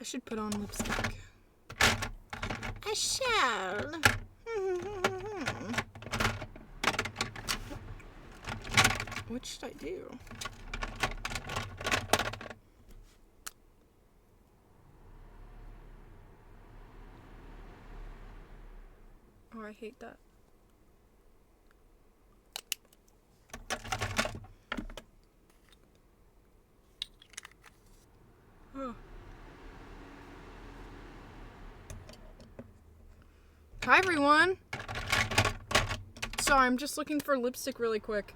should put on lipstick. I shall. What should I do? Oh, I hate that. Oh. Hi, everyone. Sorry, I'm just looking for lipstick really quick.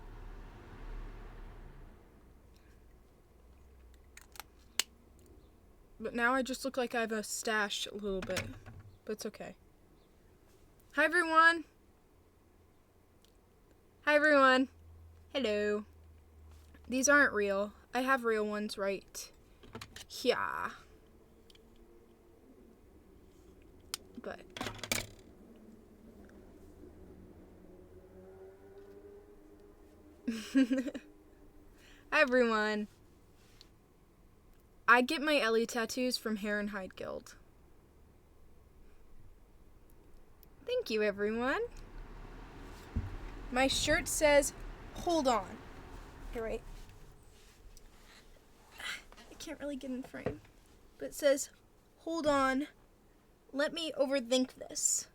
But now I just look like I have a stash a little bit. But it's okay. Hi, everyone. Hi, everyone. Hello. These aren't real. I have real ones right here. But hi, everyone. I get my Ellie tattoos from Hair and Hide Guild. Thank you, everyone. My shirt says, hold on. Here, wait. I can't really get in frame. But it says, hold on. Let me overthink this.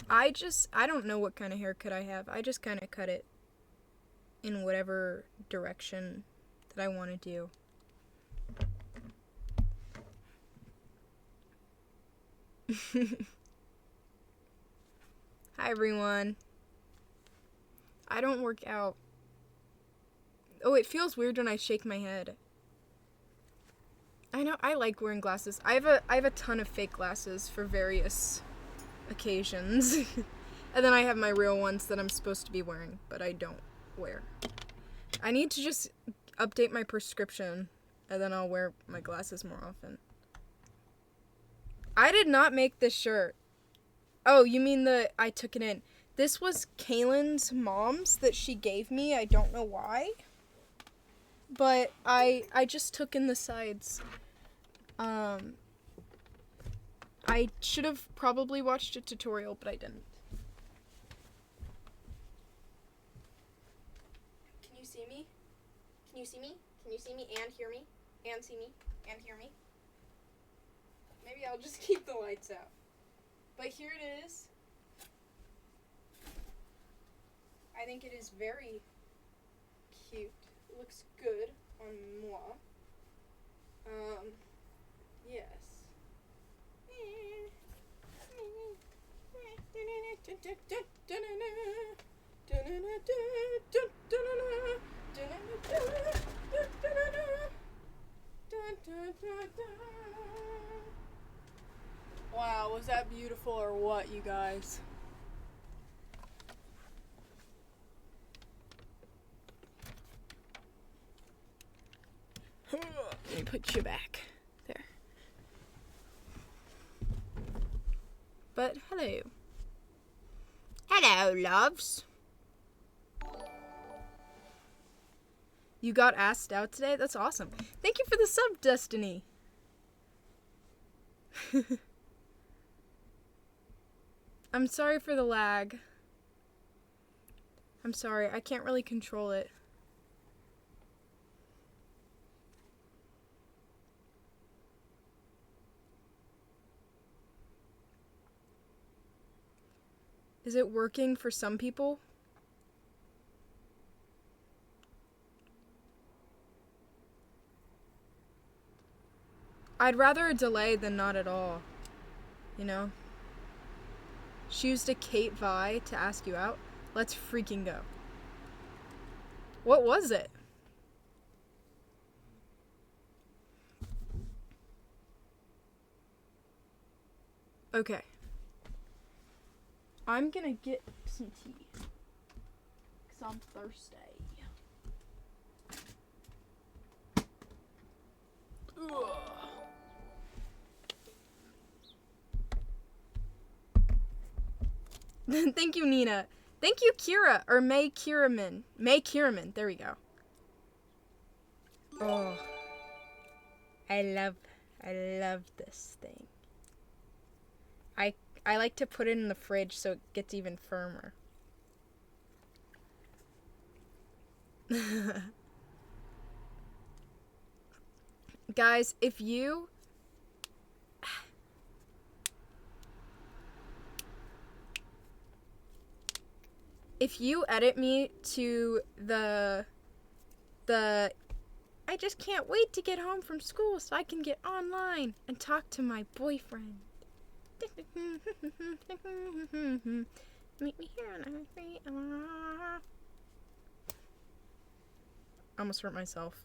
I don't know what kind of haircut I have. I just kind of cut it in whatever direction that I want to do. Hi, everyone. I don't work out. Oh, it feels weird when I shake my head. I know, I like wearing glasses. I have a ton of fake glasses for various occasions. And then I have my real ones that I'm supposed to be wearing, but I don't wear. I need to just update my prescription, and then I'll wear my glasses more often. I did not make this shirt. Oh, you mean I took it in. This was Kaylin's mom's that she gave me. I don't know why. But I just took in the sides. I should have probably watched a tutorial, but I didn't. Can you see me? Can you see me? Can you see me and hear me? And see me? And hear me? Maybe I'll just keep the lights out. But here it is. I think it is very cute. It looks good on moi. Yes. Wow, was that beautiful or what, you guys? Let me put you back. There. But hello. Hello, loves. You got asked out today? That's awesome. Thank you for the sub, Destiny. I'm sorry for the lag. I'm sorry, I can't really control it. Is it working for some people? I'd rather a delay than not at all. You know? She used a Kate Vi to ask you out. Let's freaking go. What was it? Okay. I'm gonna get some tea. 'Cause I'm thirsty. Thank you, Nina. Thank you, Kira. Or May Kiraman. May Kiraman. There we go. Oh. I love this thing. I like to put it in the fridge so it gets even firmer. Guys, if you edit me to the I just can't wait to get home from school so I can get online and talk to my boyfriend. Meet me here on I almost hurt myself.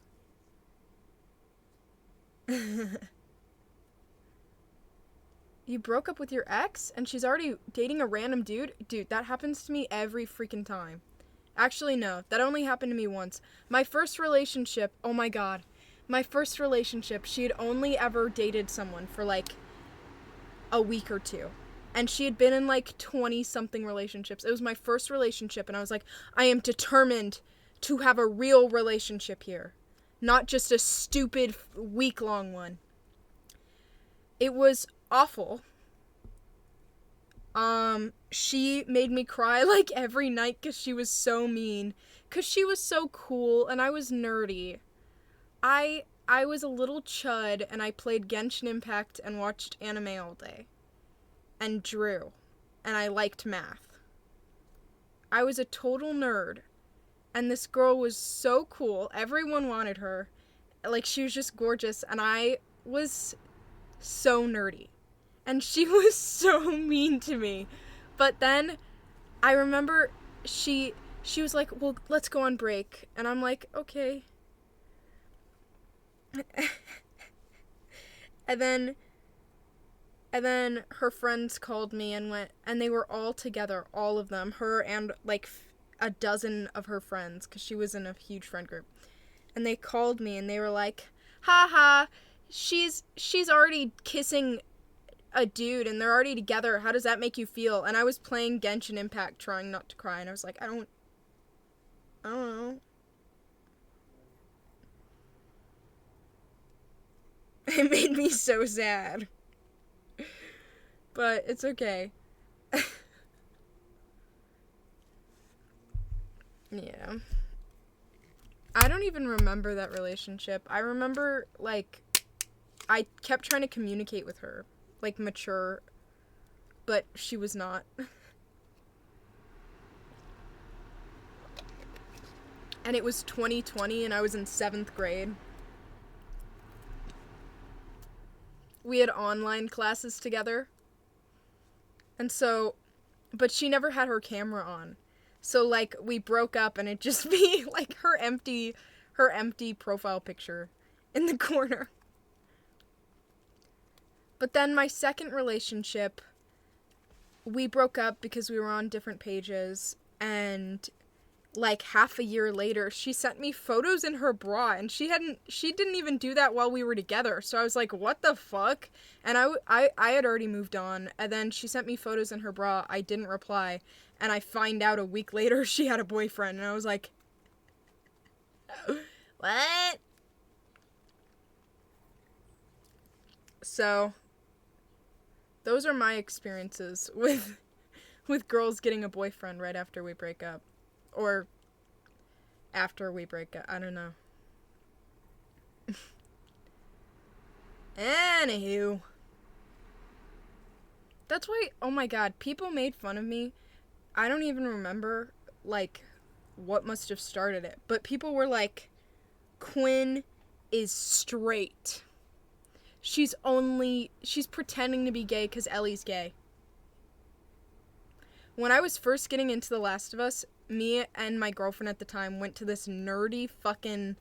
You broke up with your ex and she's already dating a random dude? Dude, that happens to me every freaking time. Actually, no. That only happened to me once. My first relationship, oh my god. My first relationship, she had only ever dated someone for like a week or two. And she had been in like 20-something relationships. It was my first relationship and I was like, I am determined to have a real relationship here. Not just a stupid week-long one. It was awful. She made me cry like every night because she was so mean. Because she was so cool and I was nerdy. I was a little chud and I played Genshin Impact and watched anime all day. And drew. And I liked math. I was a total nerd. And this girl was so cool. Everyone wanted her. Like, she was just gorgeous. And I was so nerdy. And she was so mean to me. But then I remember she was like, well, let's go on break. And I'm like, okay. And then her friends called me and went, and they were all together, all of them, her and like a dozen of her friends, because she was in a huge friend group. And they called me and they were like, haha, she's already kissing a dude and they're already together. How does that make you feel? And I was playing Genshin Impact trying not to cry and I was like, I don't know. It made me so sad. But it's okay. Yeah. I don't even remember that relationship. I remember, like, I kept trying to communicate with her. Like, mature. But she was not. And it was 2020 and I was in 7th grade. We had online classes together. And so, but she never had her camera on. So, like, we broke up and it'd just be, like, her empty profile picture in the corner. But then my second relationship, we broke up because we were on different pages, and like half a year later, she sent me photos in her bra, and she didn't even do that while we were together. So I was like, what the fuck? And I had already moved on, and then she sent me photos in her bra. I didn't reply, and I find out a week later she had a boyfriend, and I was like, what? So those are my experiences with girls getting a boyfriend right after we break up. Or after we break up. I don't know. Anywho. That's why, oh my god, people made fun of me. I don't even remember, like, what must have started it. But people were like, Quinn is straight. She's pretending to be gay because Ellie's gay. When I was first getting into The Last of Us, me and my girlfriend at the time went to this nerdy fucking...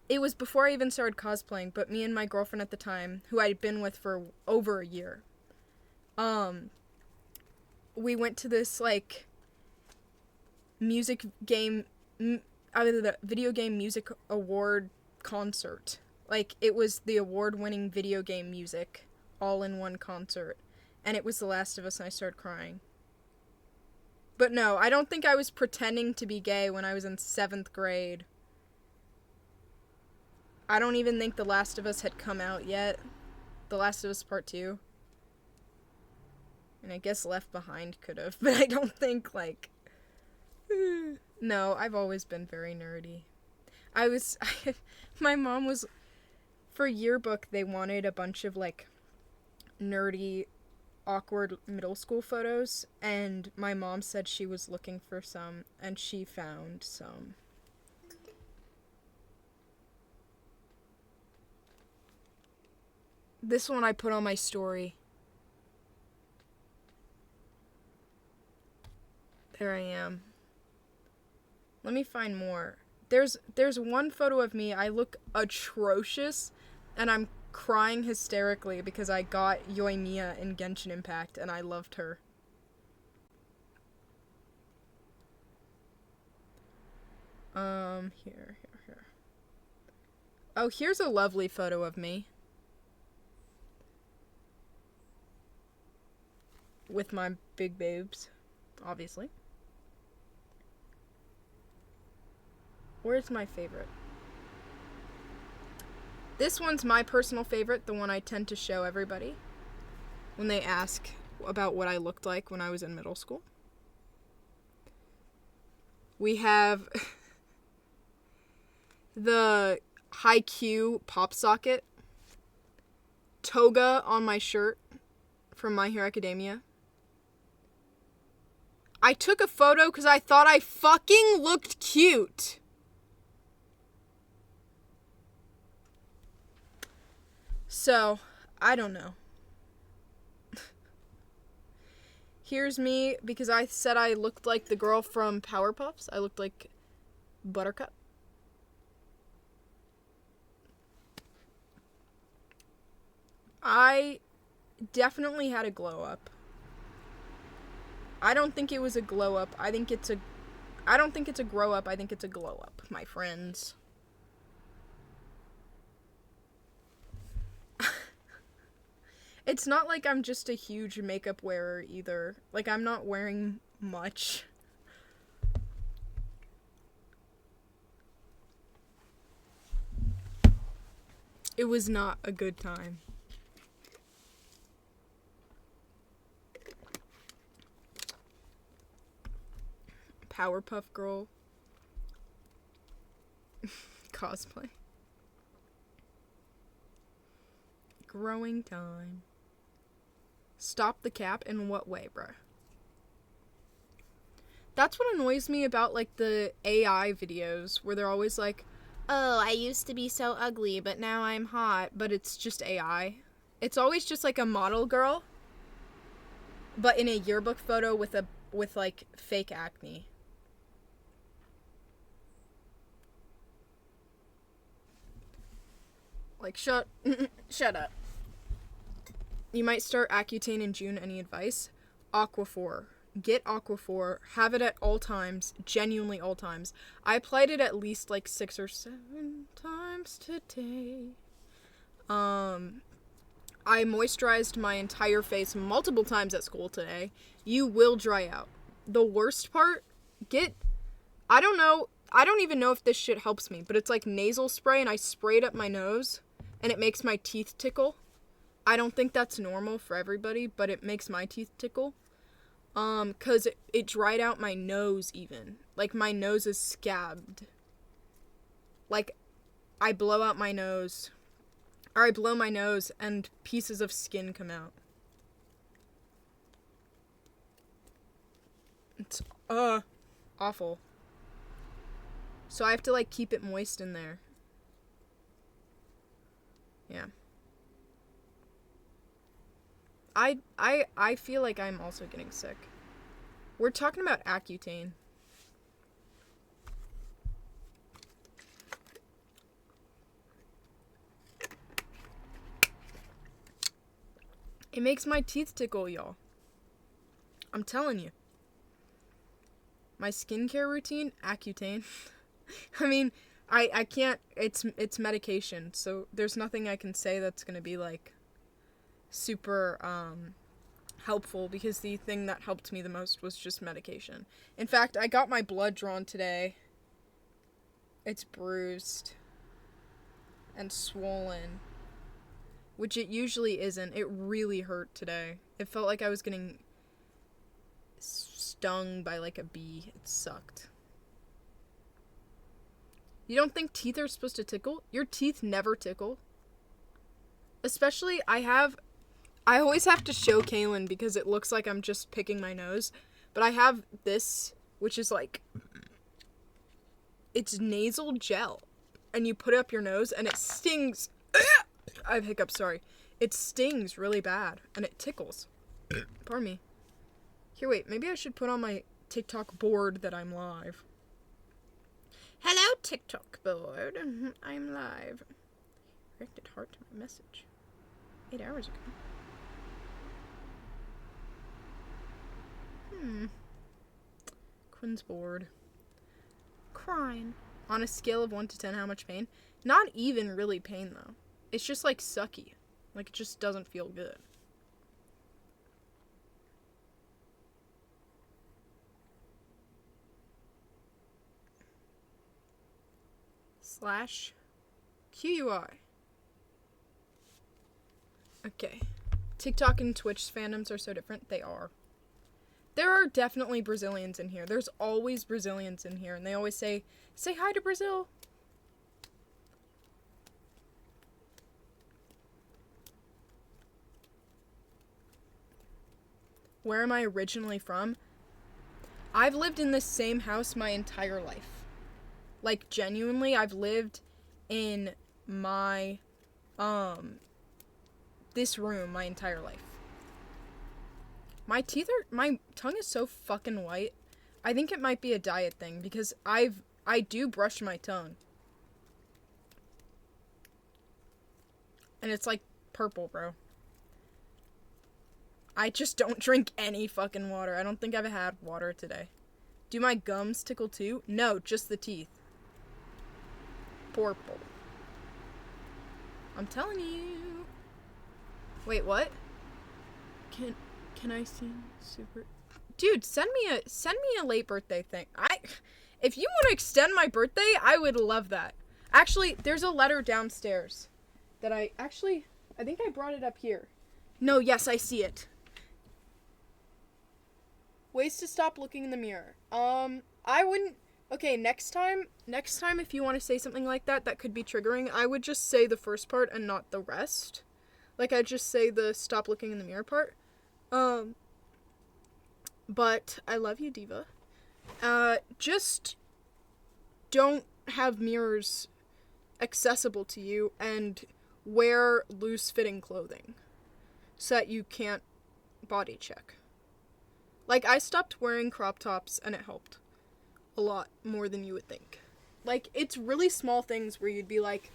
It was before I even started cosplaying, but me and my girlfriend at the time, who I'd been with for over a year, we went to this, like, video game music award concert. Like, it was the award-winning video game music all in one concert. And it was The Last of Us, and I started crying. But no, I don't think I was pretending to be gay when I was in 7th grade. I don't even think The Last of Us had come out yet. The Last of Us Part 2. And I guess Left Behind could have, but I don't think, like... No, I've always been very nerdy. My mom was... For yearbook, they wanted a bunch of, like, nerdy, awkward middle school photos, and my mom said she was looking for some, and she found some. This one I put on my story. There I am. Let me find more. There's one photo of me. I look atrocious, and I'm crying hysterically because I got Yoimiya in Genshin Impact, and I loved her. Here. Oh, here's a lovely photo of me. With my big boobs, obviously. Where's my favorite? This one's my personal favorite, the one I tend to show everybody when they ask about what I looked like when I was in middle school. We have the Haikyuu pop socket, toga on my shirt from My Hero Academia. I took a photo because I thought I fucking looked cute. So, I don't know. Here's me because I said I looked like the girl from Powerpuffs. I looked like Buttercup. I definitely had a glow up. I don't think it was a glow up. I don't think it's a grow up. I think it's a glow up, my friends. It's not like I'm just a huge makeup wearer either. Like, I'm not wearing much. It was not a good time. Powerpuff Girl. Cosplay. Growing time. Stop the cap in what way, bruh? That's what annoys me about, like, the AI videos, where they're always like, oh, I used to be so ugly, but now I'm hot, but it's just AI. It's always just, like, a model girl, but in a yearbook photo with, like, fake acne. Like, shut up. You might start Accutane in June. Any advice? Aquaphor. Get Aquaphor. Have it at all times. Genuinely all times. I applied it at least like 6 or 7 times today. I moisturized my entire face multiple times at school today. You will dry out. The worst part, I don't even know if this shit helps me, but it's like nasal spray, and I spray it up my nose, and it makes my teeth tickle. I don't think that's normal for everybody, but it makes my teeth tickle. 'Cause it dried out my nose even. Like, my nose is scabbed. Like, I blow out my nose. Or I blow my nose and pieces of skin come out. It's, awful. So I have to, like, keep it moist in there. Yeah. I feel like I'm also getting sick. We're talking about Accutane. It makes my teeth tickle, y'all. I'm telling you. My skincare routine, Accutane. I mean, I can't, it's medication, so there's nothing I can say that's gonna be, like, super, helpful because the thing that helped me the most was just medication. In fact, I got my blood drawn today. It's bruised and swollen, which it usually isn't. It really hurt today. It felt like I was getting stung by like a bee. It sucked. You don't think teeth are supposed to tickle? Your teeth never tickle. Especially, I always have to show Kaylin because it looks like I'm just picking my nose. But I have this, which is like, it's nasal gel. And you put it up your nose and it stings. I have hiccups, sorry. It stings really bad and it tickles. Pardon me. Here, wait, maybe I should put on my TikTok board that I'm live. Hello, TikTok board. I'm live. Directed heart to my message. 8 hours ago. Quinn's bored. Crying. On a scale of 1 to 10, how much pain? Not even really pain, though. It's just, like, sucky. Like, it just doesn't feel good. /QUI. Okay. TikTok and Twitch fandoms are so different. They are. There are definitely Brazilians in here. There's always Brazilians in here. And they always say hi to Brazil. Where am I originally from? I've lived in this same house my entire life. Like, genuinely, I've lived in my, this room my entire life. My tongue is so fucking white. I think it might be a diet thing because I do brush my tongue. And it's like purple, bro. I just don't drink any fucking water. I don't think I've had water today. Do my gums tickle too? No, just the teeth. Purple. I'm telling you. Wait, what? Can I sing super? Dude, send me a late birthday thing. If you want to extend my birthday, I would love that. Actually, there's a letter downstairs that I think I brought it up here. No, yes, I see it. Ways to stop looking in the mirror. I wouldn't. Okay, next time if you want to say something like that could be triggering, I would just say the first part and not the rest. Like, I'd just say the stop looking in the mirror part. But I love you, Diva. Just don't have mirrors accessible to you and wear loose-fitting clothing so that you can't body check. Like, I stopped wearing crop tops and it helped a lot more than you would think. Like, it's really small things where you'd be like,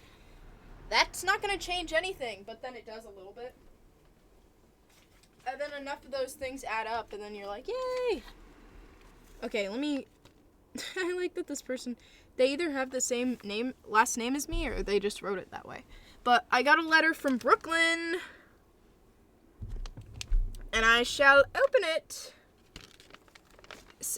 that's not gonna change anything, but then it does a little bit. And then enough of those things add up, and then you're like, yay! Okay, let me... I like that this person... They either have the same last name as me, or they just wrote it that way. But I got a letter from Brooklyn. And I shall open it.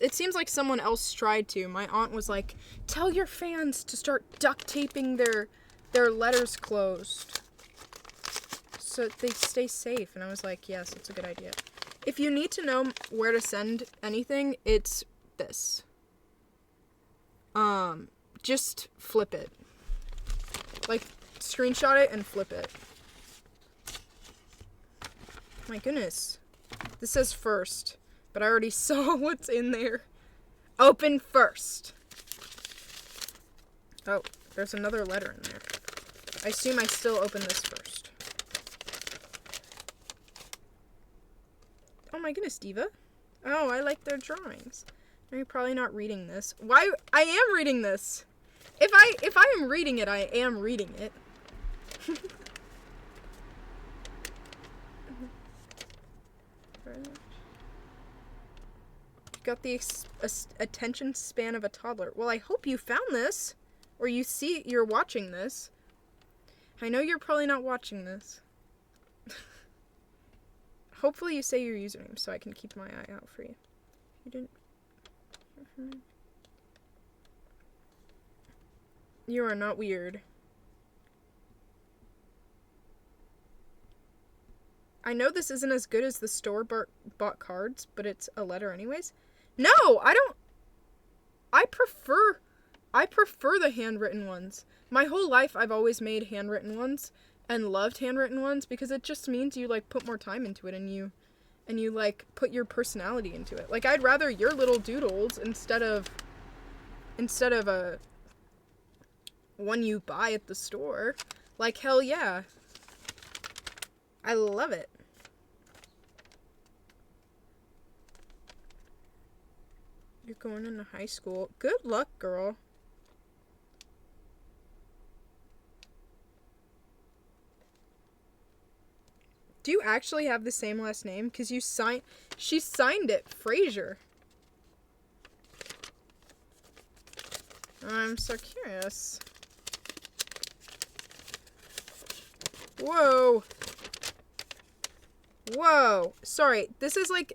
It seems like someone else tried to. My aunt was like, tell your fans to start duct taping their letters closed so they stay safe. And I was like, yes, it's a good idea. If you need to know where to send anything, it's this. Just flip it. Like, screenshot it and flip it. My goodness. This says first, but I already saw what's in there. Open first. Oh, there's another letter in there. I assume I still open this first. Oh my goodness, Diva. Oh, I like their drawings. You're probably not reading this. Why? I am reading this. If I am reading it, I am reading it. Got the attention span of a toddler. Well, I hope you found this, or you're watching this. I know you're probably not watching this. Hopefully you say your username so I can keep my eye out for you. You didn't hear from me? You are not weird. I know this isn't as good as the store-bought cards, but it's a letter anyways. No, I don't. I prefer the handwritten ones. My whole life I've always made handwritten ones and loved handwritten ones because it just means you like put more time into it and you like put your personality into it. Like I'd rather your little doodles instead of a one you buy at the store. Like hell yeah. I love it. You're going into high school. Good luck, girl. Do you actually have the same last name? Because she signed it, Fraser. I'm so curious. Whoa. Whoa. Sorry, this is like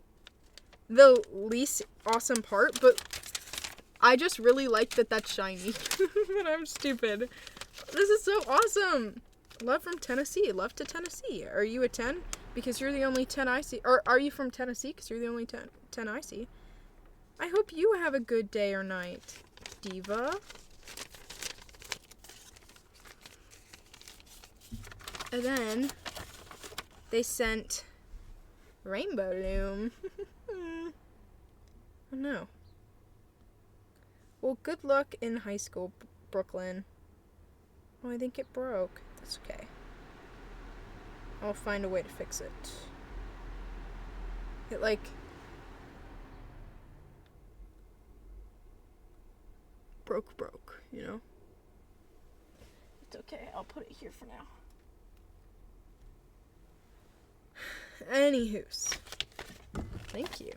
the least awesome part, but I just really like that that's shiny. But I'm stupid. This is so awesome. Love from Tennessee. Love to Tennessee. Are you a 10? Because you're the only 10 I see. Or are you from Tennessee? Because you're the only 10 I see. I hope you have a good day or night, Diva. And then they sent Rainbow Loom. Oh no. Well, good luck in high school, Brooklyn. Oh, I think it broke. That's okay. I'll find a way to fix it. It like... broke, you know? It's okay. I'll put it here for now. Anywho's. Thank you.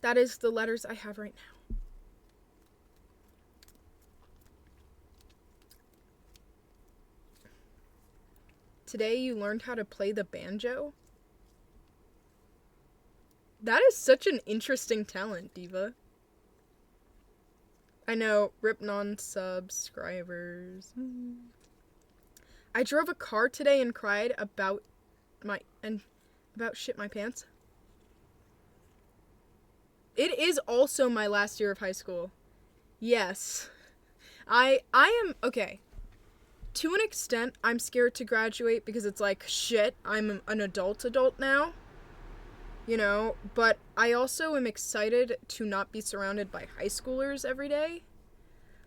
That is the letters I have right now. Today you learned how to play the banjo? That is such an interesting talent, Diva. I know, rip non-subscribers. I drove a car today and cried about shit my pants. It is also my last year of high school. Yes. I am, okay. To an extent, I'm scared to graduate because it's like, shit, I'm an adult now. You know, but I also am excited to not be surrounded by high schoolers every day.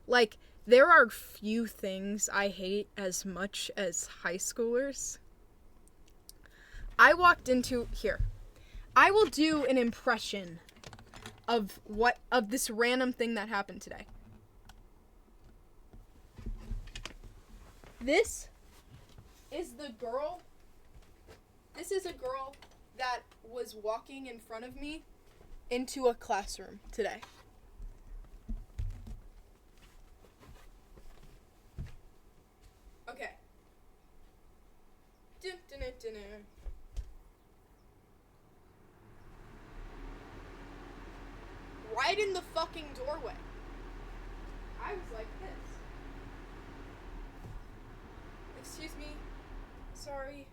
Like, there are few things I hate as much as high schoolers. I walked into, here, I will do an impression of this random thing that happened today. This is a girl that was walking in front of me into a classroom today. Okay. Right in the fucking doorway. I was like this. Excuse me. Sorry.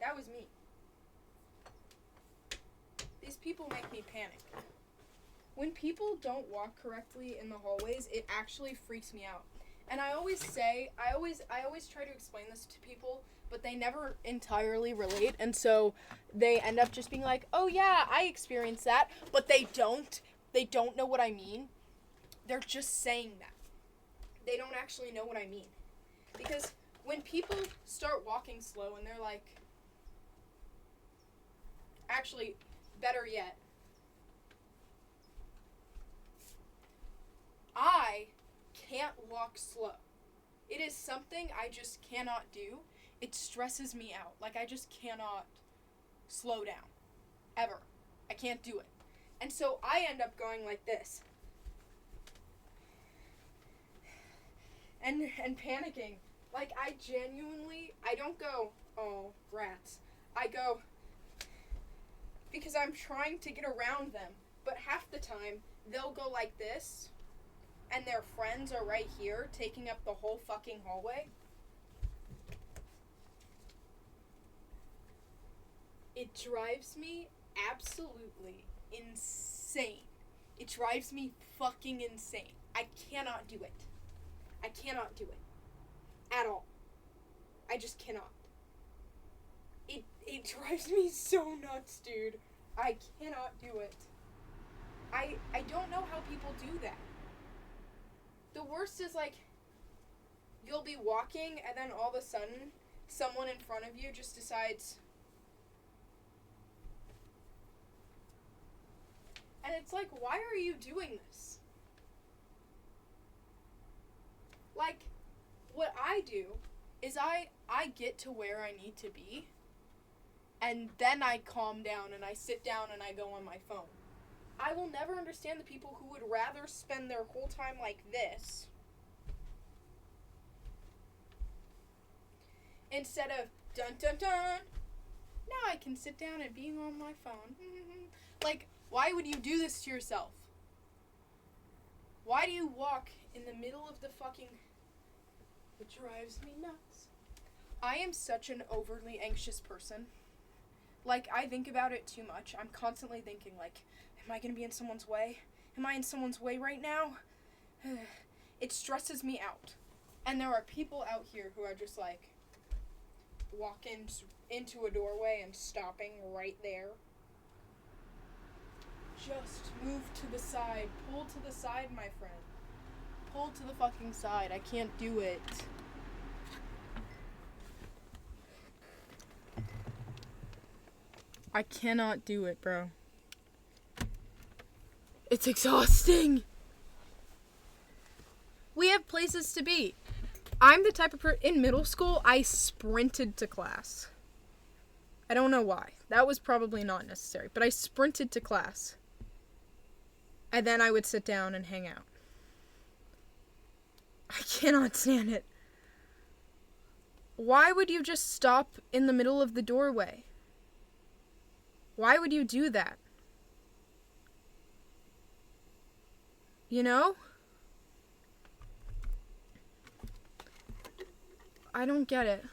That was me. These people make me panic. When people don't walk correctly in the hallways, it actually freaks me out. And I always try to explain this to people, but they never entirely relate, and so they end up just being like, "Oh yeah, I experienced that," but they don't know what I mean. They're just saying that. They don't actually know what I mean. Because when people start walking slow and they're like, actually, better yet, I can't walk slow. It is something I just cannot do. It stresses me out. Like, I just cannot slow down. Ever. I can't do it. And so I end up going like this. And panicking. Like, I don't go, oh, rats. I go, because I'm trying to get around them. But half the time, they'll go like this, and their friends are right here, taking up the whole fucking hallway. It drives me absolutely insane. It drives me fucking insane. I cannot do it. I cannot do it. At all. I just cannot. It drives me so nuts, dude. I cannot do it. I don't know how people do that. The worst is, like, you'll be walking and then all of a sudden someone in front of you just decides, and it's like, why are you doing this? Like, what I do is I get to where I need to be, and then I calm down and I sit down and I go on my phone. I will never understand the people who would rather spend their whole time like this instead of dun dun dun. Now I can sit down and being on my phone. Like, why would you do this to yourself? Why do you walk in the middle of the fucking... It drives me nuts. I am such an overly anxious person. Like, I think about it too much. I'm constantly thinking, like, am I going to be in someone's way? Am I in someone's way right now? It stresses me out. And there are people out here who are just, like, walking into a doorway and stopping right there. Just move to the side. Pull to the side, my friend. Pull to the fucking side. I can't do it. I cannot do it, bro. It's exhausting. We have places to be. I'm the type of person, in middle school, I sprinted to class. I don't know why. That was probably not necessary, but I sprinted to class. And then I would sit down and hang out. I cannot stand it. Why would you just stop in the middle of the doorway? Why would you do that? You know? I don't get it.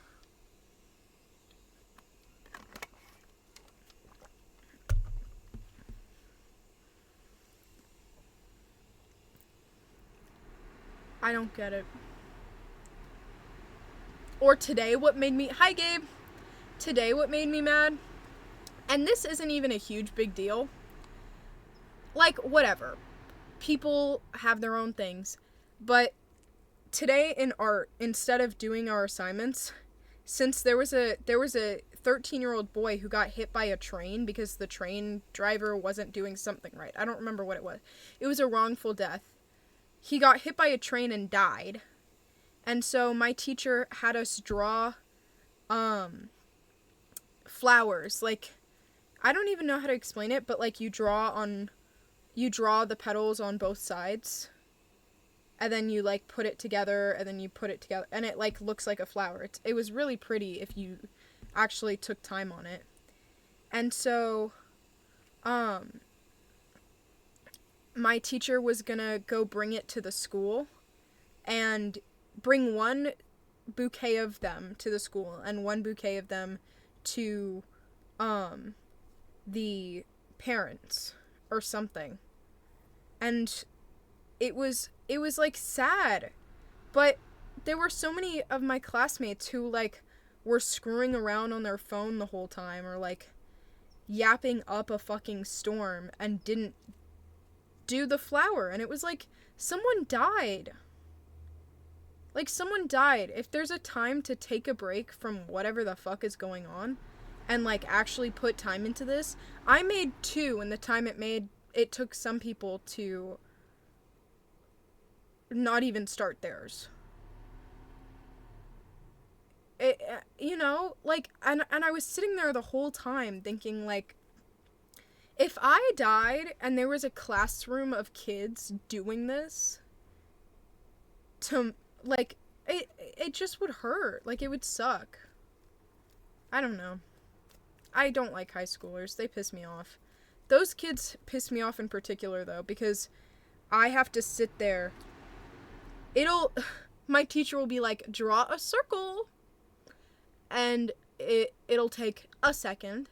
I don't get it. Or today, what made me... Hi, Gabe. Today, what made me mad... And this isn't even a huge big deal. Like, whatever. People have their own things. But today in art, instead of doing our assignments, since there was a 13-year-old boy who got hit by a train because the train driver wasn't doing something right. I don't remember what it was. It was a wrongful death. He got hit by a train and died. And so my teacher had us draw flowers. Like, I don't even know how to explain it, but like you draw the petals on both sides, and then you like put it together, and then you put it together, and it like looks like a flower. It was really pretty if you actually took time on it. And so my teacher was gonna go bring it to the school and bring one bouquet of them to the school and one bouquet of them to the parents or something. And it was like sad, but there were so many of my classmates who like were screwing around on their phone the whole time or like yapping up a fucking storm and didn't do the flower. And it was like someone died. Like someone died. If there's a time to take a break from whatever the fuck is going on and like actually put time into this, I made 2, and the time it took some people to not even start theirs. It, you know, like, and I was sitting there the whole time thinking like, If I died and there was a classroom of kids doing this, to, like, it just would hurt. Like, it would suck. I don't know. I don't like high schoolers. They piss me off. Those kids piss me off in particular, though, because I have to sit there. My teacher will be like, draw a circle. And it'll take a second.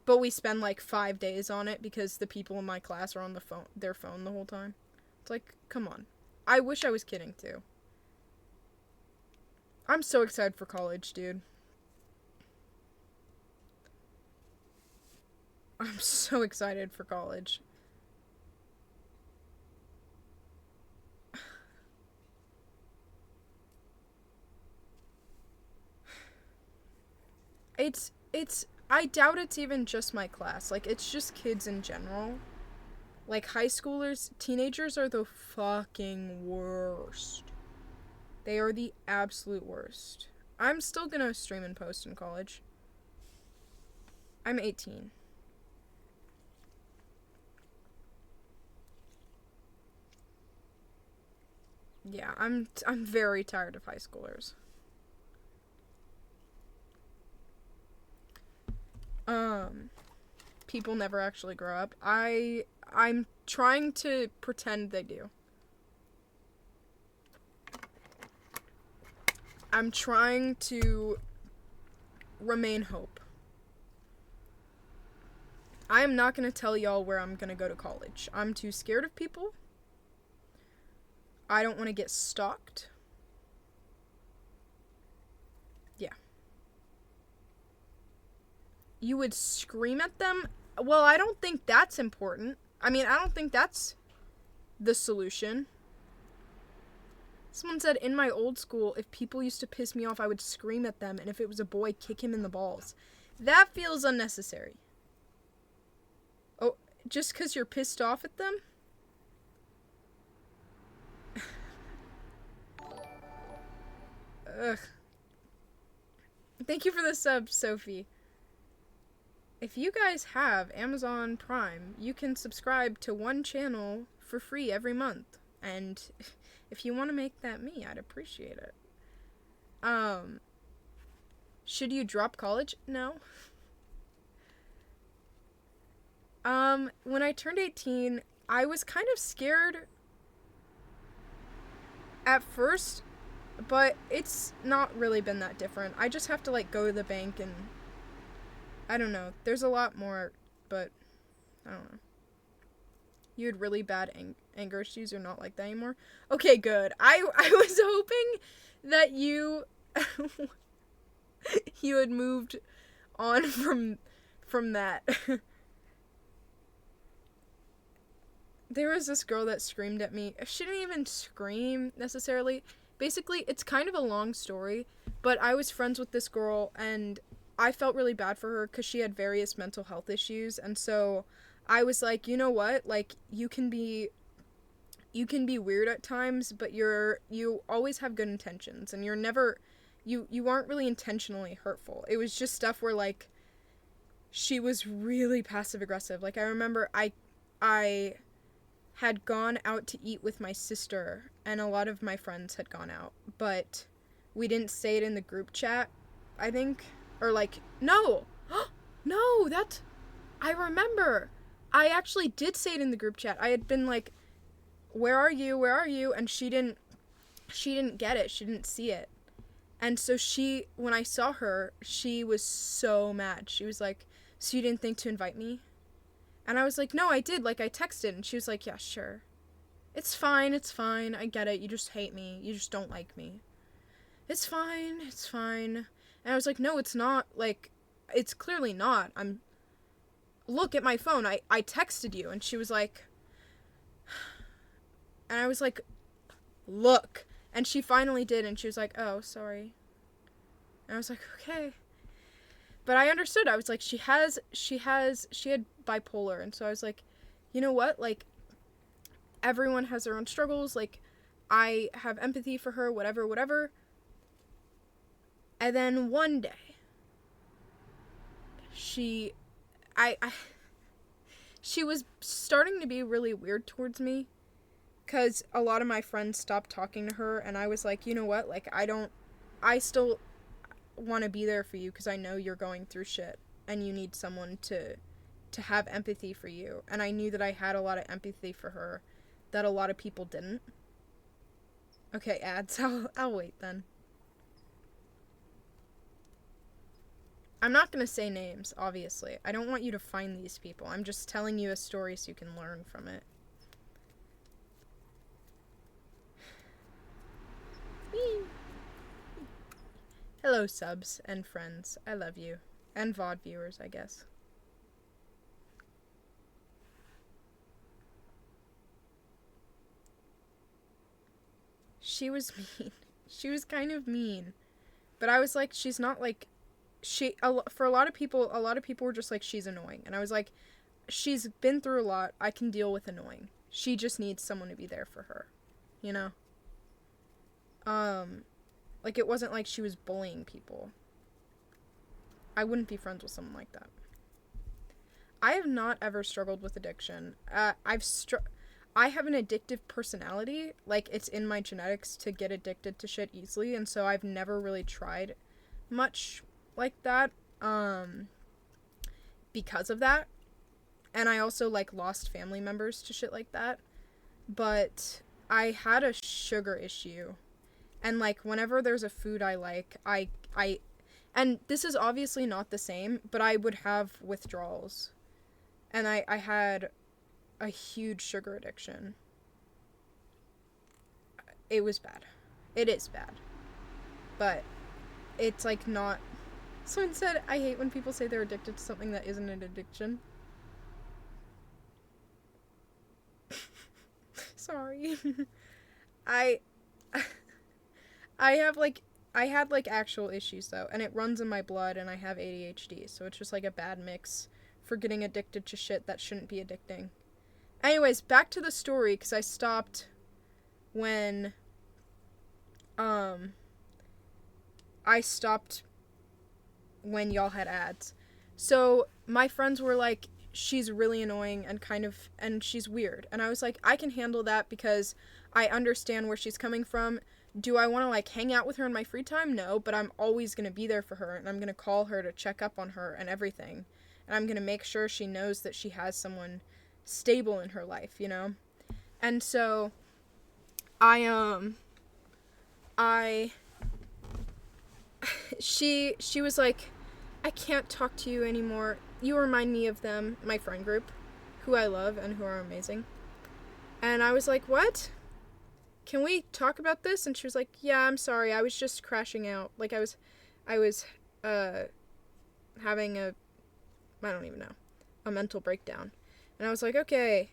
But we spend like 5 days on it because the people in my class are on their phone the whole time. It's like, come on. I wish I was kidding, too. I'm so excited for college, dude. I'm so excited for college. I doubt it's even just my class. Like, it's just kids in general. Like, high schoolers, teenagers are the fucking worst. They are the absolute worst. I'm still gonna stream and post in college. I'm 18. Yeah, I'm very tired of high schoolers. People never actually grow up. I'm trying to pretend they do. I'm trying to remain hope. I am not going to tell y'all where I'm going to go to college. I'm too scared of people. I don't want to get stalked. Yeah. You would scream at them? Well, I don't think that's important. I mean, I don't think that's the solution. Someone said, in my old school, if people used to piss me off, I would scream at them, and if it was a boy, kick him in the balls. That feels unnecessary. Oh, just because you're pissed off at them? Ugh. Thank you for the sub, Sophie. If you guys have Amazon Prime, you can subscribe to one channel for free every month. And if you want to make that me, I'd appreciate it. Should you drop college? No. When I turned 18, I was kind of scared at first, but it's not really been that different. I just have to, like, go to the bank and I don't know. There's a lot more, but I don't know. You had really bad anger issues. You're not like that anymore. Okay, good. I was hoping that you you had moved on from that. There was this girl that screamed at me. She didn't even scream necessarily. Basically, it's kind of a long story, but I was friends with this girl and I felt really bad for her because she had various mental health issues, and so I was like, you know what, like, you can be weird at times, but you always have good intentions, and you're never, you aren't really intentionally hurtful. It was just stuff where, like, she was really passive aggressive. Like, I remember I had gone out to eat with my sister, and a lot of my friends had gone out, but we didn't say it in the group chat, I think. Or, like, no, no, I remember, I actually did say it in the group chat. I had been like, where are you, and she didn't get it, she didn't see it, and so when I saw her, she was so mad. She was like, so you didn't think to invite me? And I was like, no, I did, like, I texted, and she was like, yeah, sure, it's fine, I get it, you just hate me, you just don't like me, it's fine. And I was like, no, it's not, like, it's clearly not. Look at my phone, I texted you. And she was like, and I was like, look. And she finally did, and she was like, oh, sorry. And I was like, okay. But I understood. I was like, she had bipolar. And so I was like, you know what? Like, everyone has their own struggles. Like, I have empathy for her, whatever. And then one day, she was starting to be really weird towards me, because a lot of my friends stopped talking to her, and I was like, you know what, like, I still want to be there for you, because I know you're going through shit, and you need someone to have empathy for you, and I knew that I had a lot of empathy for her that a lot of people didn't. Okay, ads, I'll wait then. I'm not gonna say names, obviously. I don't want you to find these people. I'm just telling you a story so you can learn from it. Hello, subs and friends. I love you. And VOD viewers, I guess. She was mean. She was kind of mean. But I was like, she's not like... For a lot of people were just like, she's annoying. And I was like, she's been through a lot. I can deal with annoying. She just needs someone to be there for her. You know? Like, it wasn't like she was bullying people. I wouldn't be friends with someone like that. I have not ever struggled with addiction. I have an addictive personality. Like, it's in my genetics to get addicted to shit easily, and so I've never really tried much like that, because of that. And I also, like, lost family members to shit like that. But I had a sugar issue. And, like, whenever there's a food I like, and this is obviously not the same, but I would have withdrawals. And I had a huge sugar addiction. It was bad. It is bad. But it's, like, not... Someone said, I hate when people say they're addicted to something that isn't an addiction. Sorry. I had actual issues, though, and it runs in my blood, and I have ADHD, so it's just, like, a bad mix for getting addicted to shit that shouldn't be addicting. Anyways, back to the story, because I stopped when, when y'all had ads. So, my friends were like, she's really annoying and she's weird. And I was like, I can handle that because I understand where she's coming from. Do I want to, like, hang out with her in my free time? No, but I'm always going to be there for her, and I'm going to call her to check up on her and everything. And I'm going to make sure she knows that she has someone stable in her life, you know? And so, she was like, I can't talk to you anymore. You remind me of them, my friend group, who I love and who are amazing. And I was like, what? Can we talk about this? And she was like, yeah, I'm sorry. I was just crashing out. Like, I was having I don't even know, a mental breakdown. And I was like, okay,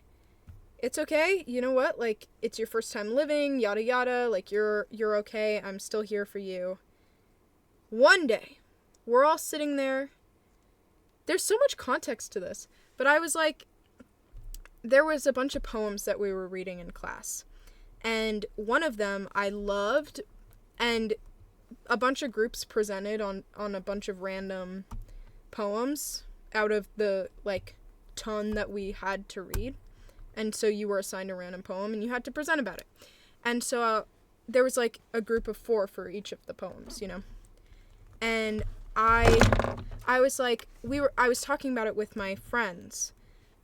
it's okay. You know what? Like, it's your first time living, yada yada. Like, you're okay. I'm still here for you. One day, we're all sitting there. There's so much context to this. But I was like, there was a bunch of poems that we were reading in class. And one of them I loved, and a bunch of groups presented on a bunch of random poems out of the, like, ton that we had to read. And so you were assigned a random poem, and you had to present about it. And so there was, like, a group of 4 for each of the poems, you know? And I was like, I was talking about it with my friends.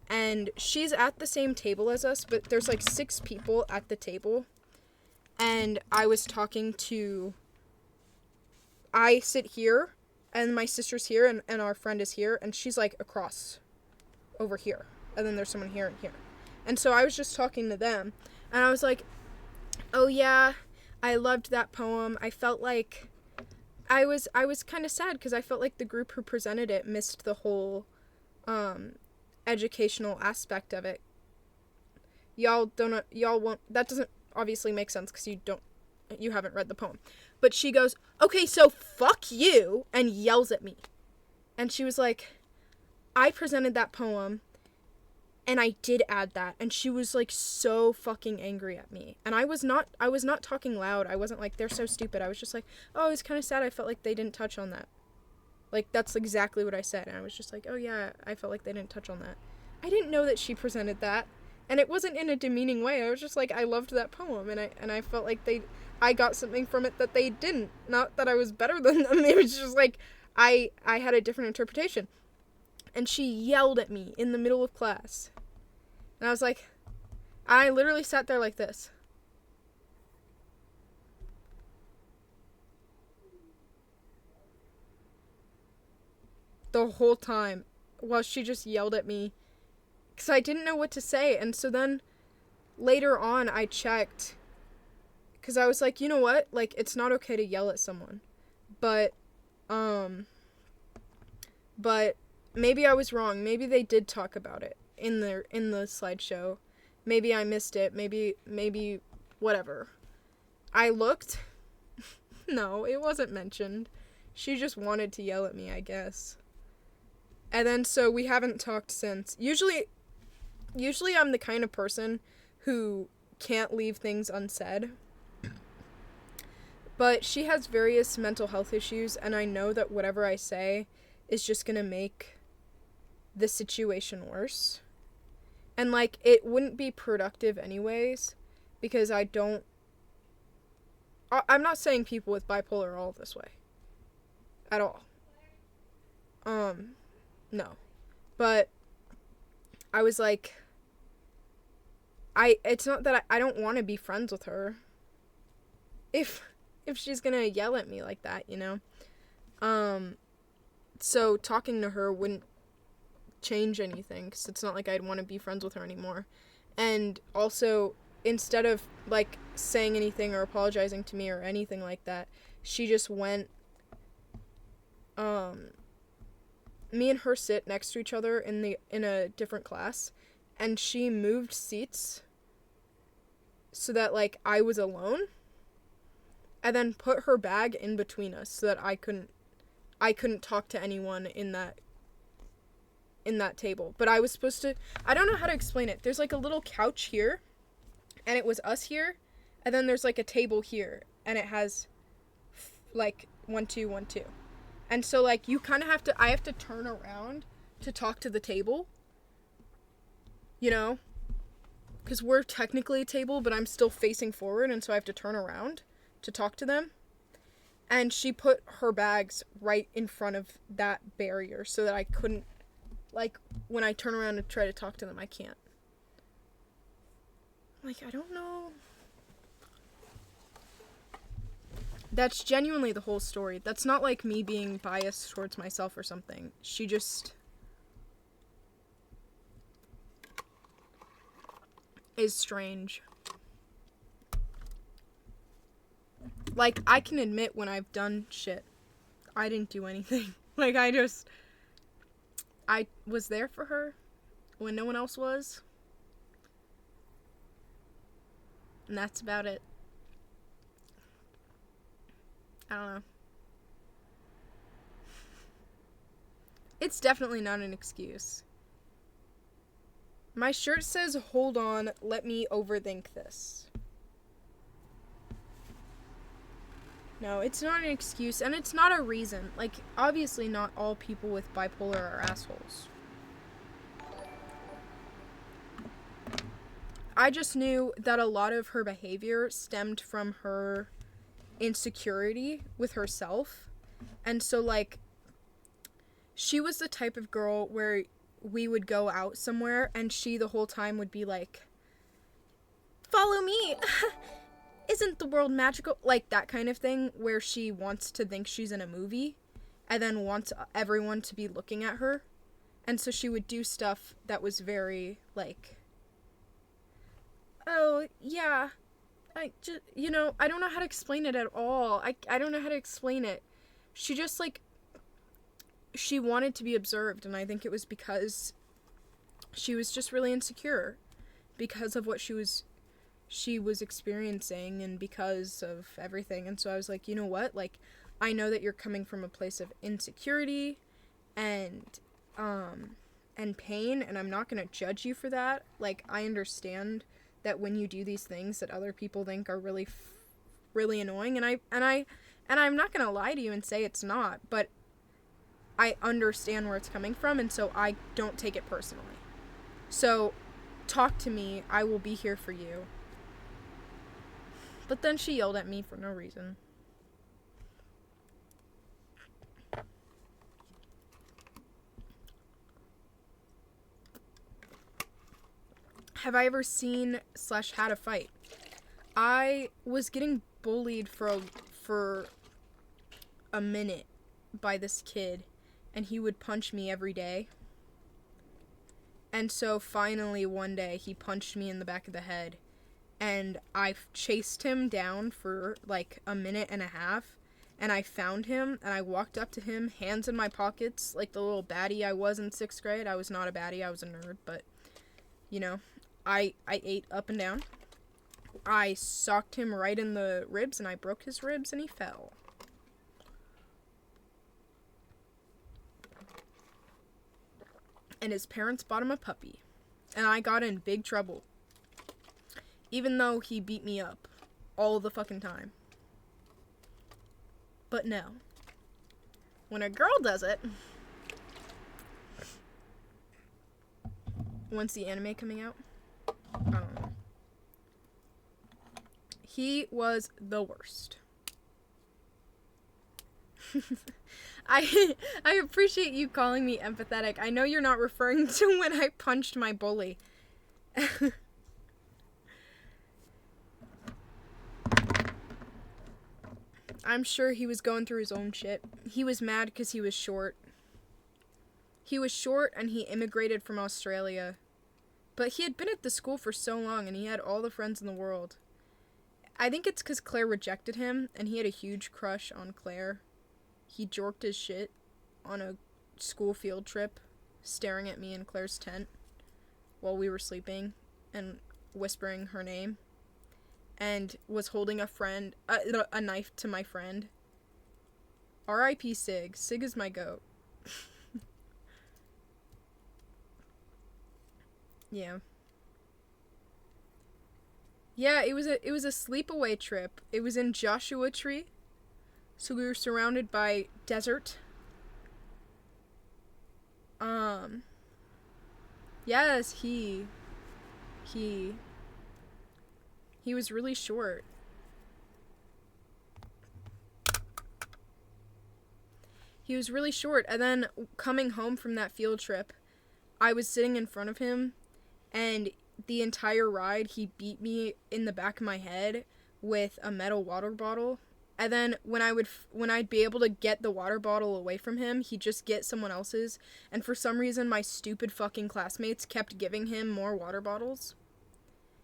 And she's at the same table as us, but there's, like, 6 people at the table. And I was talking to... I sit here, and my sister's here, and our friend is here, and she's, like, across over here. And then there's someone here and here. And so I was just talking to them, and I was like, oh, yeah, I loved that poem. I felt like... I was kind of sad, because I felt like the group who presented it missed the whole, educational aspect of it. Y'all won't, that doesn't obviously make sense because you haven't read the poem. But she goes, okay, so fuck you, and yells at me. And she was like, I presented that poem, and I did add that. And she was, like, so fucking angry at me. And I was not talking loud. I wasn't like, they're so stupid. I was just like, oh, it's kind of sad. I felt like they didn't touch on that. Like, that's exactly what I said. And I was just like, oh, yeah, I felt like they didn't touch on that. I didn't know that she presented that. And it wasn't in a demeaning way. I was just like, I loved that poem, and I felt like I got something from it that they didn't. Not that I was better than them. It was just like I had a different interpretation. And she yelled at me in the middle of class. And I was like, I literally sat there like this. The whole time, while she just yelled at me, because I didn't know what to say. And so then later on I checked, because I was like, you know what, like, it's not okay to yell at someone, but maybe I was wrong. Maybe they did talk about it in the slideshow. Maybe I missed it. Maybe whatever. I looked. No, it wasn't mentioned. She just wanted to yell at me, I guess. And then so we haven't talked since. Usually I'm the kind of person who can't leave things unsaid. But she has various mental health issues, and I know that whatever I say is just gonna make the situation worse. And, like, it wouldn't be productive anyways, because I'm not saying people with bipolar are all this way. At all. No. But I was like, it's not that I don't want to be friends with her. If she's gonna yell at me like that, you know? So talking to her wouldn't change anything, because it's not like I'd want to be friends with her anymore. And also, instead of, like, saying anything or apologizing to me or anything like that, she just went, me and her sit next to each other in a different class, and she moved seats so that, like, I was alone, and then put her bag in between us so that I couldn't talk to anyone in that table. But I was supposed to, I don't know how to explain it. There's, like, a little couch here, and it was us here, and then there's, like, a table here, and it has, like, 1 2 1 2. And so, like, you kind of have to, I have to turn around to talk to the table, you know, because we're technically a table, but I'm still facing forward, and so I have to turn around to talk to them. And she put her bags right in front of that barrier so that I couldn't, like, when I turn around to try to talk to them, I can't. Like, I don't know. That's genuinely the whole story. That's not, like, me being biased towards myself or something. She just is strange. Like, I can admit when I've done shit. I didn't do anything. Like, I was there for her when no one else was. And that's about it. I don't know. It's definitely not an excuse. My shirt says, "Hold on, let me overthink this." No, it's not an excuse, and it's not a reason. Like, obviously not all people with bipolar are assholes. I just knew that a lot of her behavior stemmed from her insecurity with herself. And so, like, she was the type of girl where we would go out somewhere and she the whole time would be like, "Follow me." "Isn't the world magical?" Like, that kind of thing, where she wants to think she's in a movie and then wants everyone to be looking at her. And so she would do stuff that was very, like, "Oh, yeah, I just, you know, I don't know how to explain it at all. I don't know how to explain it." She just, like, she wanted to be observed, and I think it was because she was just really insecure because of what she was experiencing and because of everything. And so I was like, you know what? Like, I know that you're coming from a place of insecurity and pain, and I'm not going to judge you for that. Like, I understand that when you do these things that other people think are really really annoying, and I'm not going to lie to you and say it's not, but I understand where it's coming from, and so I don't take it personally. So, talk to me. I will be here for you. But then she yelled at me for no reason. Have I ever seen / had a fight? I was getting bullied for a minute by this kid, and he would punch me every day. And so finally one day he punched me in the back of the head, and I chased him down for like a minute and a half, and I found him, and I walked up to him, hands in my pockets, like the little baddie I was in 6th grade. I was not a baddie, I was a nerd, but, you know, I ate up and down. I socked him right in the ribs, and I broke his ribs, and he fell. And his parents bought him a puppy. And I got in big trouble. Even though he beat me up all the fucking time. But no. When a girl does it... When's the anime coming out? I don't know. He was the worst. I appreciate you calling me empathetic. I know you're not referring to when I punched my bully. I'm sure he was going through his own shit. He was mad because he was short. He was short and he immigrated from Australia. But he had been at the school for so long and he had all the friends in the world. I think it's because Claire rejected him and he had a huge crush on Claire. He jorked his shit on a school field trip, staring at me in Claire's tent while we were sleeping and whispering her name, and was holding a knife to my friend. R.I.P. Sig. Sig is my goat. Yeah. Yeah, it was a sleepaway trip. It was in Joshua Tree. So we were surrounded by desert. Yes, he was really short. He was really short, and then coming home from that field trip, I was sitting in front of him, and the entire ride he beat me in the back of my head with a metal water bottle. And then when I'd be able to get the water bottle away from him, he'd just get someone else's. And for some reason, my stupid fucking classmates kept giving him more water bottles.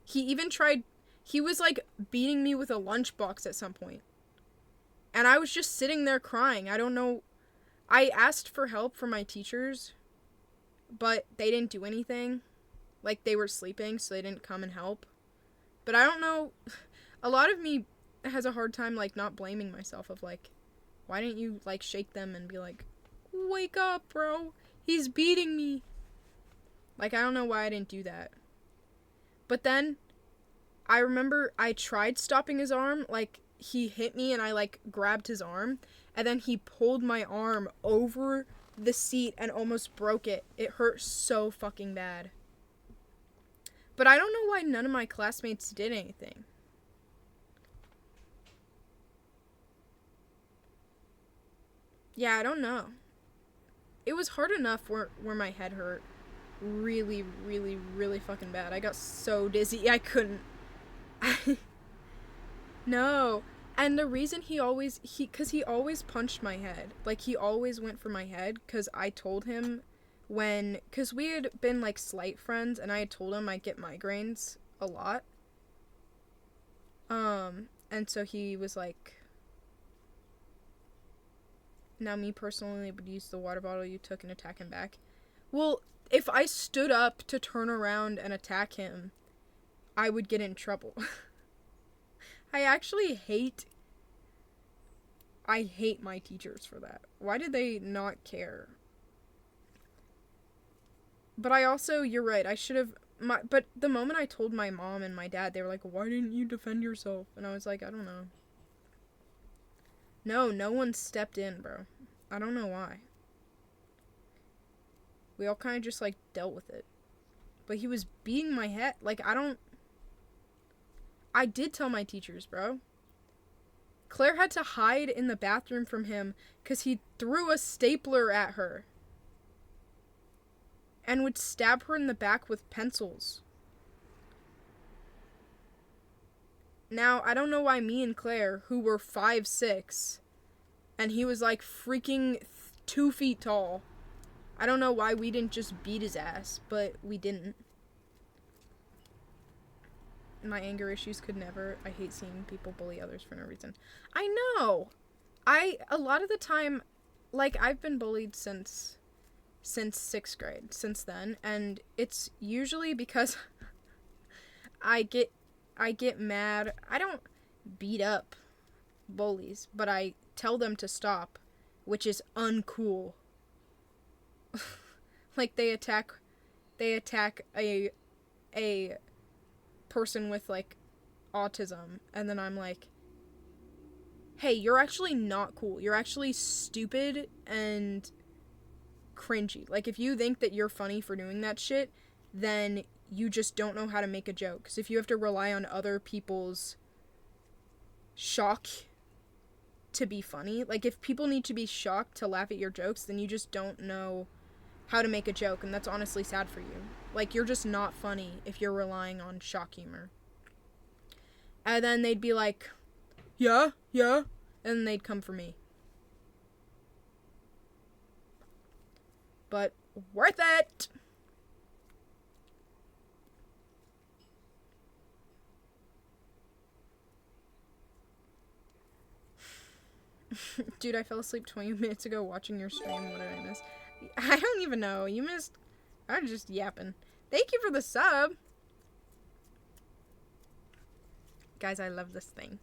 He was like beating me with a lunchbox at some point. And I was just sitting there crying. I don't know. I asked for help from my teachers, but they didn't do anything. Like, they were sleeping, so they didn't come and help. But I don't know. A lot of me has a hard time, like, not blaming myself of, like, why didn't you, like, shake them and be like, wake up, bro. He's beating me. Like, I don't know why I didn't do that. But then, I remember I tried stopping his arm. Like, he hit me and I, like, grabbed his arm. And then he pulled my arm over the seat and almost broke it. It hurt so fucking bad. But I don't know why none of my classmates did anything. Yeah, I don't know. It was hard enough where my head hurt. Really, really, really fucking bad. I got so dizzy, I couldn't. No. And the reason he always punched my head. Like, he always went for my head, because I told him because we had been, like, slight friends, and I had told him I'd get migraines a lot. And so he was like, now me personally would use the water bottle you took and attack him back. Well, if I stood up to turn around and attack him, I would get in trouble. I hate my teachers for that. Why did they not care? But I also, you're right, I should have, but the moment I told my mom and my dad, they were like, why didn't you defend yourself? And I was like, I don't know. No one stepped in, bro. I don't know why. We all kind of just, like, dealt with it. But he was beating my head. Like, I did tell my teachers, bro. Claire had to hide in the bathroom from him because he threw a stapler at her and would stab her in the back with pencils. Now, I don't know why me and Claire, who were 5'6", and he was like freaking 2 feet tall, I don't know why we didn't just beat his ass, but we didn't. My anger issues could never. I hate seeing people bully others for no reason. I know. A lot of the time, like, I've been bullied since 6th grade, since then, and it's usually because I get mad. I don't beat up bullies, but I tell them to stop, which is uncool. Like, they attack a person with, like, autism, and then I'm like, hey, you're actually not cool. You're actually stupid and cringy. Like, if you think that you're funny for doing that shit, then you just don't know how to make a joke. Because if you have to rely on other people's shock to be funny, like, if people need to be shocked to laugh at your jokes, then you just don't know how to make a joke, and that's honestly sad for you. Like, you're just not funny if you're relying on shock humor. And then they'd be like, yeah, and then they'd come for me. But worth it! Dude, I fell asleep 20 minutes ago watching your stream. What did I miss? I don't even know. You missed... I'm just yapping. Thank you for the sub. Guys, I love this thing.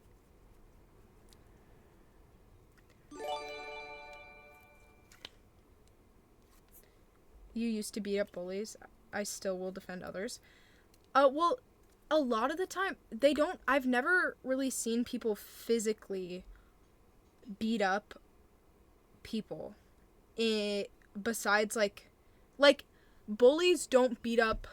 You used to beat up bullies. I still will defend others. Well, a lot of the time, they don't... I've never really seen people physically beat up people. Besides, like, bullies don't beat up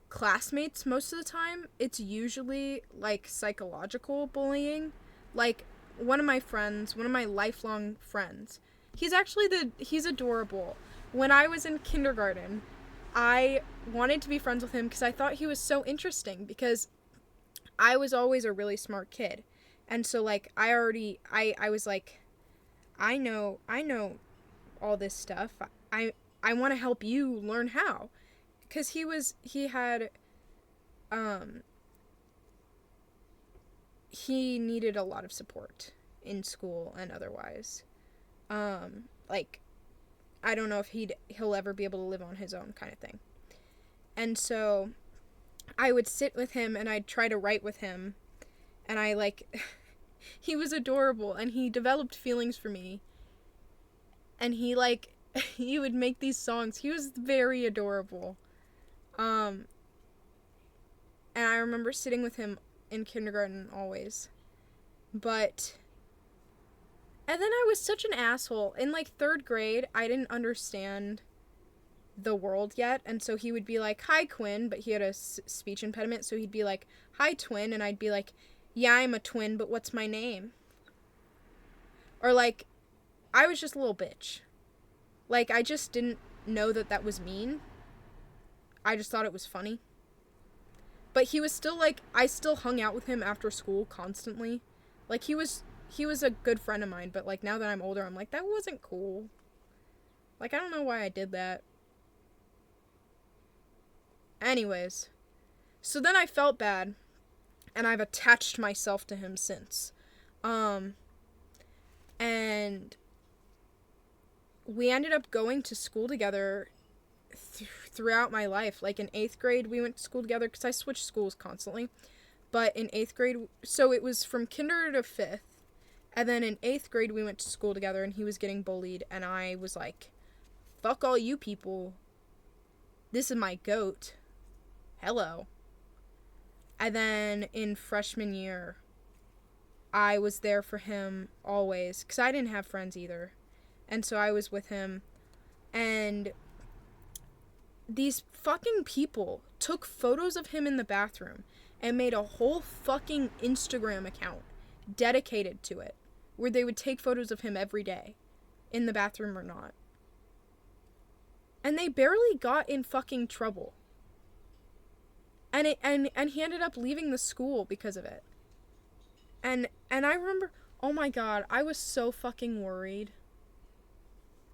classmates most of the time. It's usually, like, psychological bullying. Like, one of my lifelong friends, he's adorable. When I was in kindergarten, I wanted to be friends with him because I thought he was so interesting, because I was always a really smart kid. And so, like, I was like, I know all this stuff. I want to help you learn how. Because he needed a lot of support in school and otherwise. Like, I don't know if he'll ever be able to live on his own, kind of thing. And so I would sit with him and I'd try to write with him, and I, like, he was adorable, and he developed feelings for me, and he, like, he would make these songs. He was very adorable. And I remember sitting with him in kindergarten always. But, and then I was such an asshole. In, like, 3rd grade, I didn't understand the world yet, and so he would be like, hi, Quinn, but he had a speech impediment, so he'd be like, hi, twin, and I'd be like, yeah, I'm a twin, but what's my name? Or, like, I was just a little bitch. Like, I just didn't know that was mean. I just thought it was funny. But he was still, like, I still hung out with him after school constantly. Like, he was a good friend of mine, but, like, now that I'm older, I'm like, that wasn't cool. Like, I don't know why I did that. Anyways. So then I felt bad, and I've attached myself to him since. And we ended up going to school together throughout my life. Like, in 8th grade, we went to school together, because I switched schools constantly. But in 8th grade, so it was from kinder to 5th. And then in 8th grade, we went to school together, and he was getting bullied. And I was like, fuck all you people. This is my goat. Hello. And then in freshman year, I was there for him always, because I didn't have friends either. And so I was with him. And these fucking people took photos of him in the bathroom and made a whole fucking Instagram account dedicated to it, where they would take photos of him every day, in the bathroom or not. And they barely got in fucking trouble. And he ended up leaving the school because of it. And I remember, oh my god, I was so fucking worried.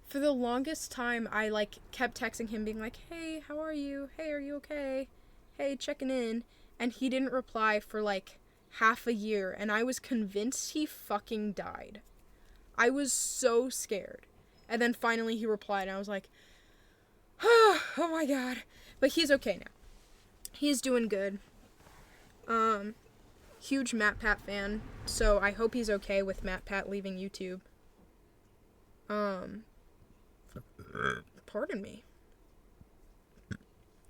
For the longest time, I, like, kept texting him being like, hey, how are you? Hey, are you okay? Hey, checking in. And he didn't reply for, like, half a year. And I was convinced he fucking died. I was so scared. And then finally he replied, and I was like, oh my god. But he's okay now. He's doing good. Huge MatPat fan. So I hope he's okay with MatPat leaving YouTube. Pardon me.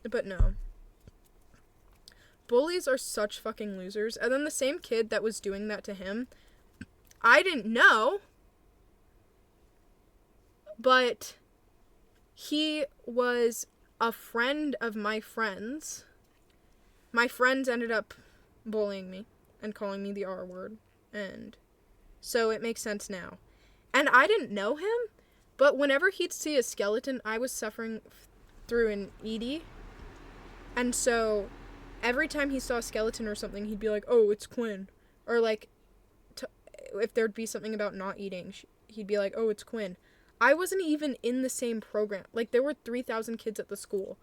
But no. Bullies are such fucking losers. And then the same kid that was doing that to him, I didn't know, but he was a friend of my friends. My friends ended up bullying me and calling me the R word. And so it makes sense now. And I didn't know him, but whenever he'd see a skeleton, I was suffering through an ED. And so every time he saw a skeleton or something, he'd be like, oh, it's Quinn. Or like, if there'd be something about not eating, he'd be like, oh, it's Quinn. I wasn't even in the same program. Like, there were 3,000 kids at the school.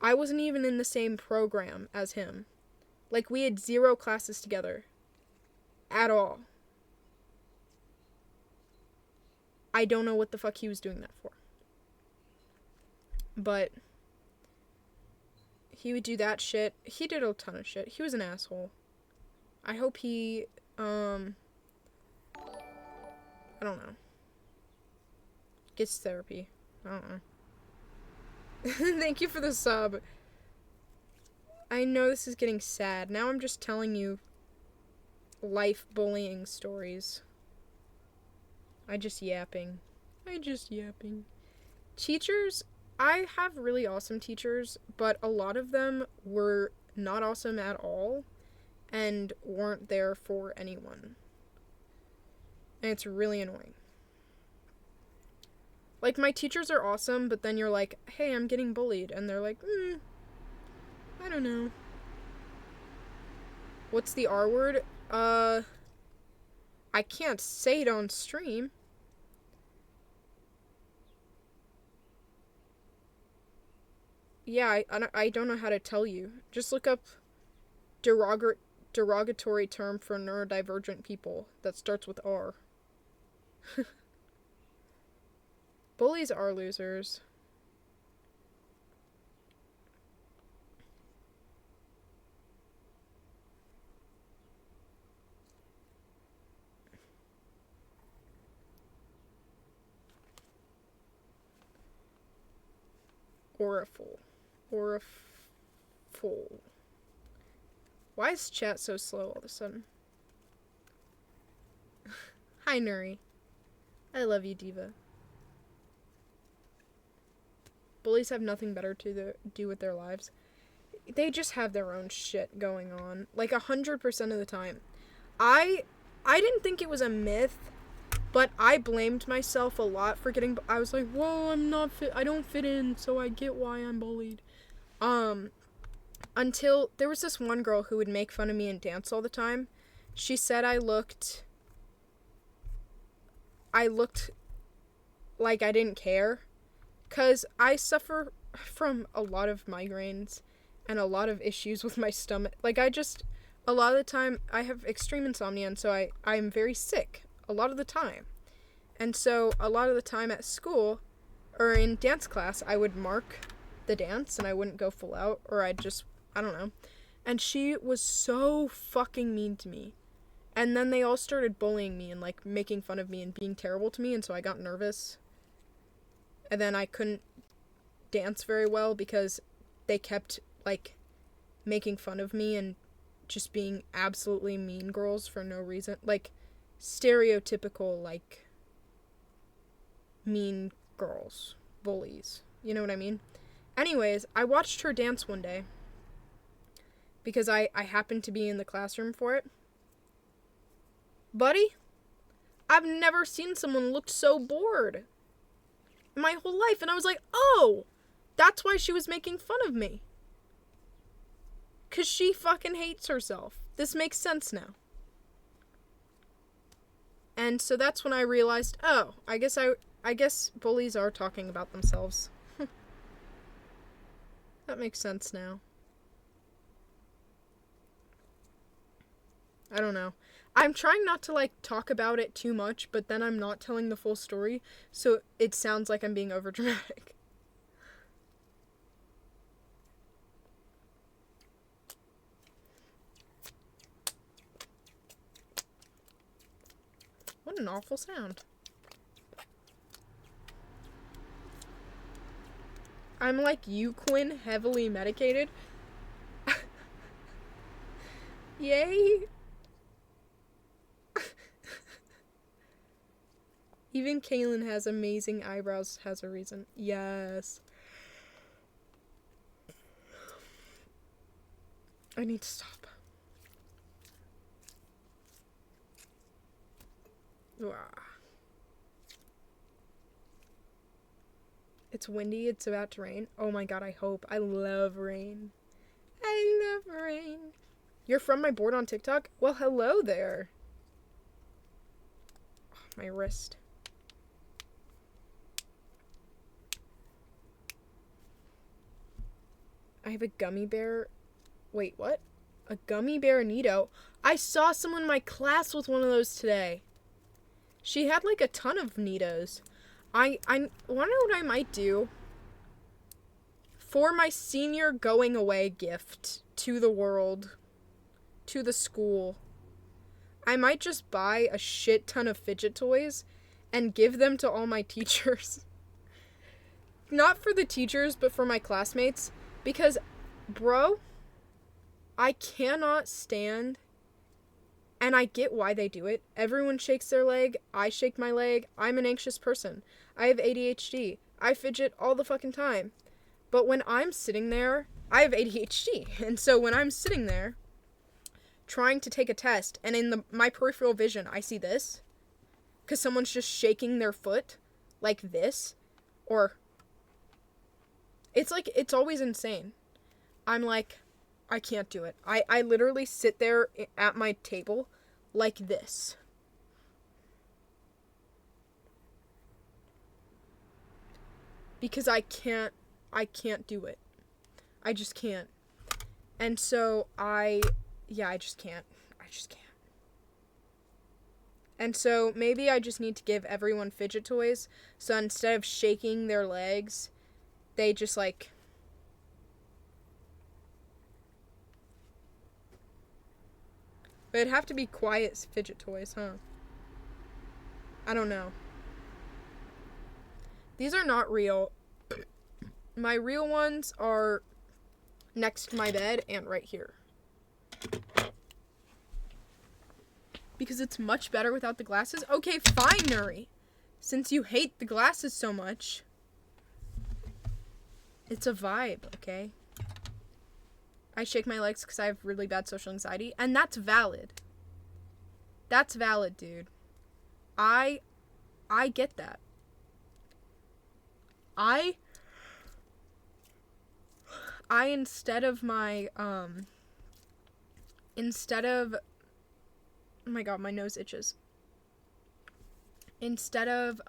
I wasn't even in the same program as him. Like, we had 0 classes together. At all. I don't know what the fuck he was doing that for. But he would do that shit. He did a ton of shit. He was an asshole. I hope he, I don't know. Gets therapy. I don't know. Thank you for the sub. I know this is getting sad. Now I'm just telling you life bullying stories. I just yapping. Teachers, I have really awesome teachers, but a lot of them were not awesome at all and weren't there for anyone. And it's really annoying. Like, my teachers are awesome, but then you're like, hey, I'm getting bullied. And they're like, I don't know. What's the R word? I can't say it on stream. Yeah, I don't know how to tell you. Just look up derogatory term for neurodivergent people that starts with R. Bullies are losers. Oriful. Why is chat so slow all of a sudden? Hi, Nuri. I love you, Diva. Bullies have nothing better to do with their lives. They just have their own shit going on. Like, 100% of the time. I didn't think it was a myth, but I blamed myself a lot for getting... I was like, whoa, I'm not fit. I don't fit in, so I get why I'm bullied. Until there was this one girl who would make fun of me and dance all the time. She said I looked like I didn't care. 'Cause I suffer from a lot of migraines and a lot of issues with my stomach. Like, a lot of the time, I have extreme insomnia, and so I'm very sick a lot of the time. And so, a lot of the time at school, or in dance class, I would mark the dance, and I wouldn't go full out, or I don't know. And she was so fucking mean to me. And then they all started bullying me and, like, making fun of me and being terrible to me, and so I got nervous. And then I couldn't dance very well because they kept, like, making fun of me and just being absolutely mean girls for no reason. Like, stereotypical, like, mean girls. Bullies. You know what I mean? Anyways, I watched her dance one day because I happened to be in the classroom for it. Buddy, I've never seen someone look so bored in my whole life. And I was like, oh, that's why she was making fun of me. Because she fucking hates herself. This makes sense now. And so that's when I realized, oh, I guess bullies are talking about themselves. That makes sense now. I don't know. I'm trying not to, talk about it too much, but then I'm not telling the full story, so it sounds like I'm being overdramatic. What an awful sound. I'm like you, Quinn, heavily medicated. Yay! Even Kaylin has amazing eyebrows, has a reason. Yes. I need to stop. Wow. It's windy, it's about to rain. Oh my god, I hope. I love rain. I love rain. You're from my board on TikTok? Well, hello there. Oh, my wrist. I have a gummy bear. Wait, what? A gummy bear Nito? I saw someone in my class with one of those today. She had a ton of Nitos. I wonder what I might do for my senior going away gift to the world, to the school. I might just buy a shit ton of fidget toys and give them to all my teachers. Not for the teachers, but for my classmates. Because, bro, I cannot stand, and I get why they do it. Everyone shakes their leg. I shake my leg. I'm an anxious person. I have ADHD. I fidget all the fucking time. But when I'm sitting there, I have ADHD. And so when I'm sitting there trying to take a test, and in my peripheral vision, I see this, because someone's just shaking their foot like this, or it's always insane. I'm like, I can't do it. I literally sit there at my table like this. Because I can't do it. I just can't. And so I just can't. And so maybe I just need to give everyone fidget toys. So instead of shaking their legs, they just But it'd have to be quiet fidget toys, huh? I don't know. These are not real. My real ones are next to my bed and right here. Because it's much better without the glasses. Okay, fine, Nuri. Since you hate the glasses so much. It's a vibe, okay? I shake my legs because I have really bad social anxiety. And that's valid. That's valid, dude. I get that. I instead of oh my god, my nose itches. Instead of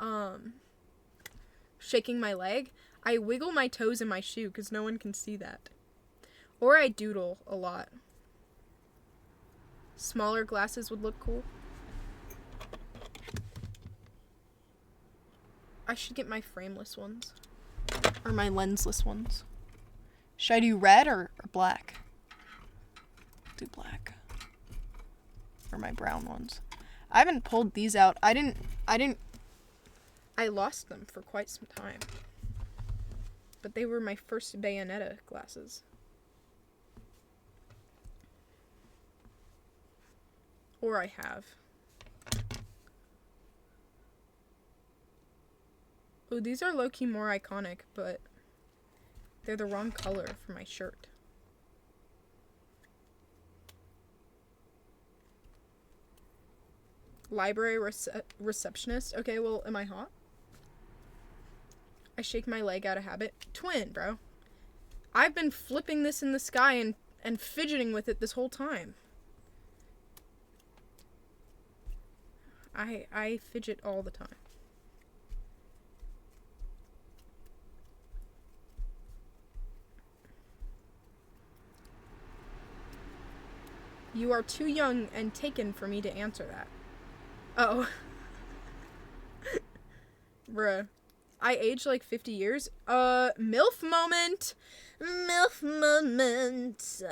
shaking my leg, I wiggle my toes in my shoe because no one can see that. Or I doodle a lot. Smaller glasses would look cool. I should get my frameless ones. Or my lensless ones. Should I do red or black? Do black. Or my brown ones. I haven't pulled these out. I lost them for quite some time. But they were my first Bayonetta glasses. Or I have. Oh, these are low-key more iconic, but They're the wrong color for my shirt. Library receptionist. Okay, well, am I hot? I shake my leg out of habit. Twin, bro. I've been flipping this in the sky and fidgeting with it this whole time. I fidget all the time. You are too young and taken for me to answer that. Oh. Bruh. I aged like 50 years. MILF moment. MILF moment.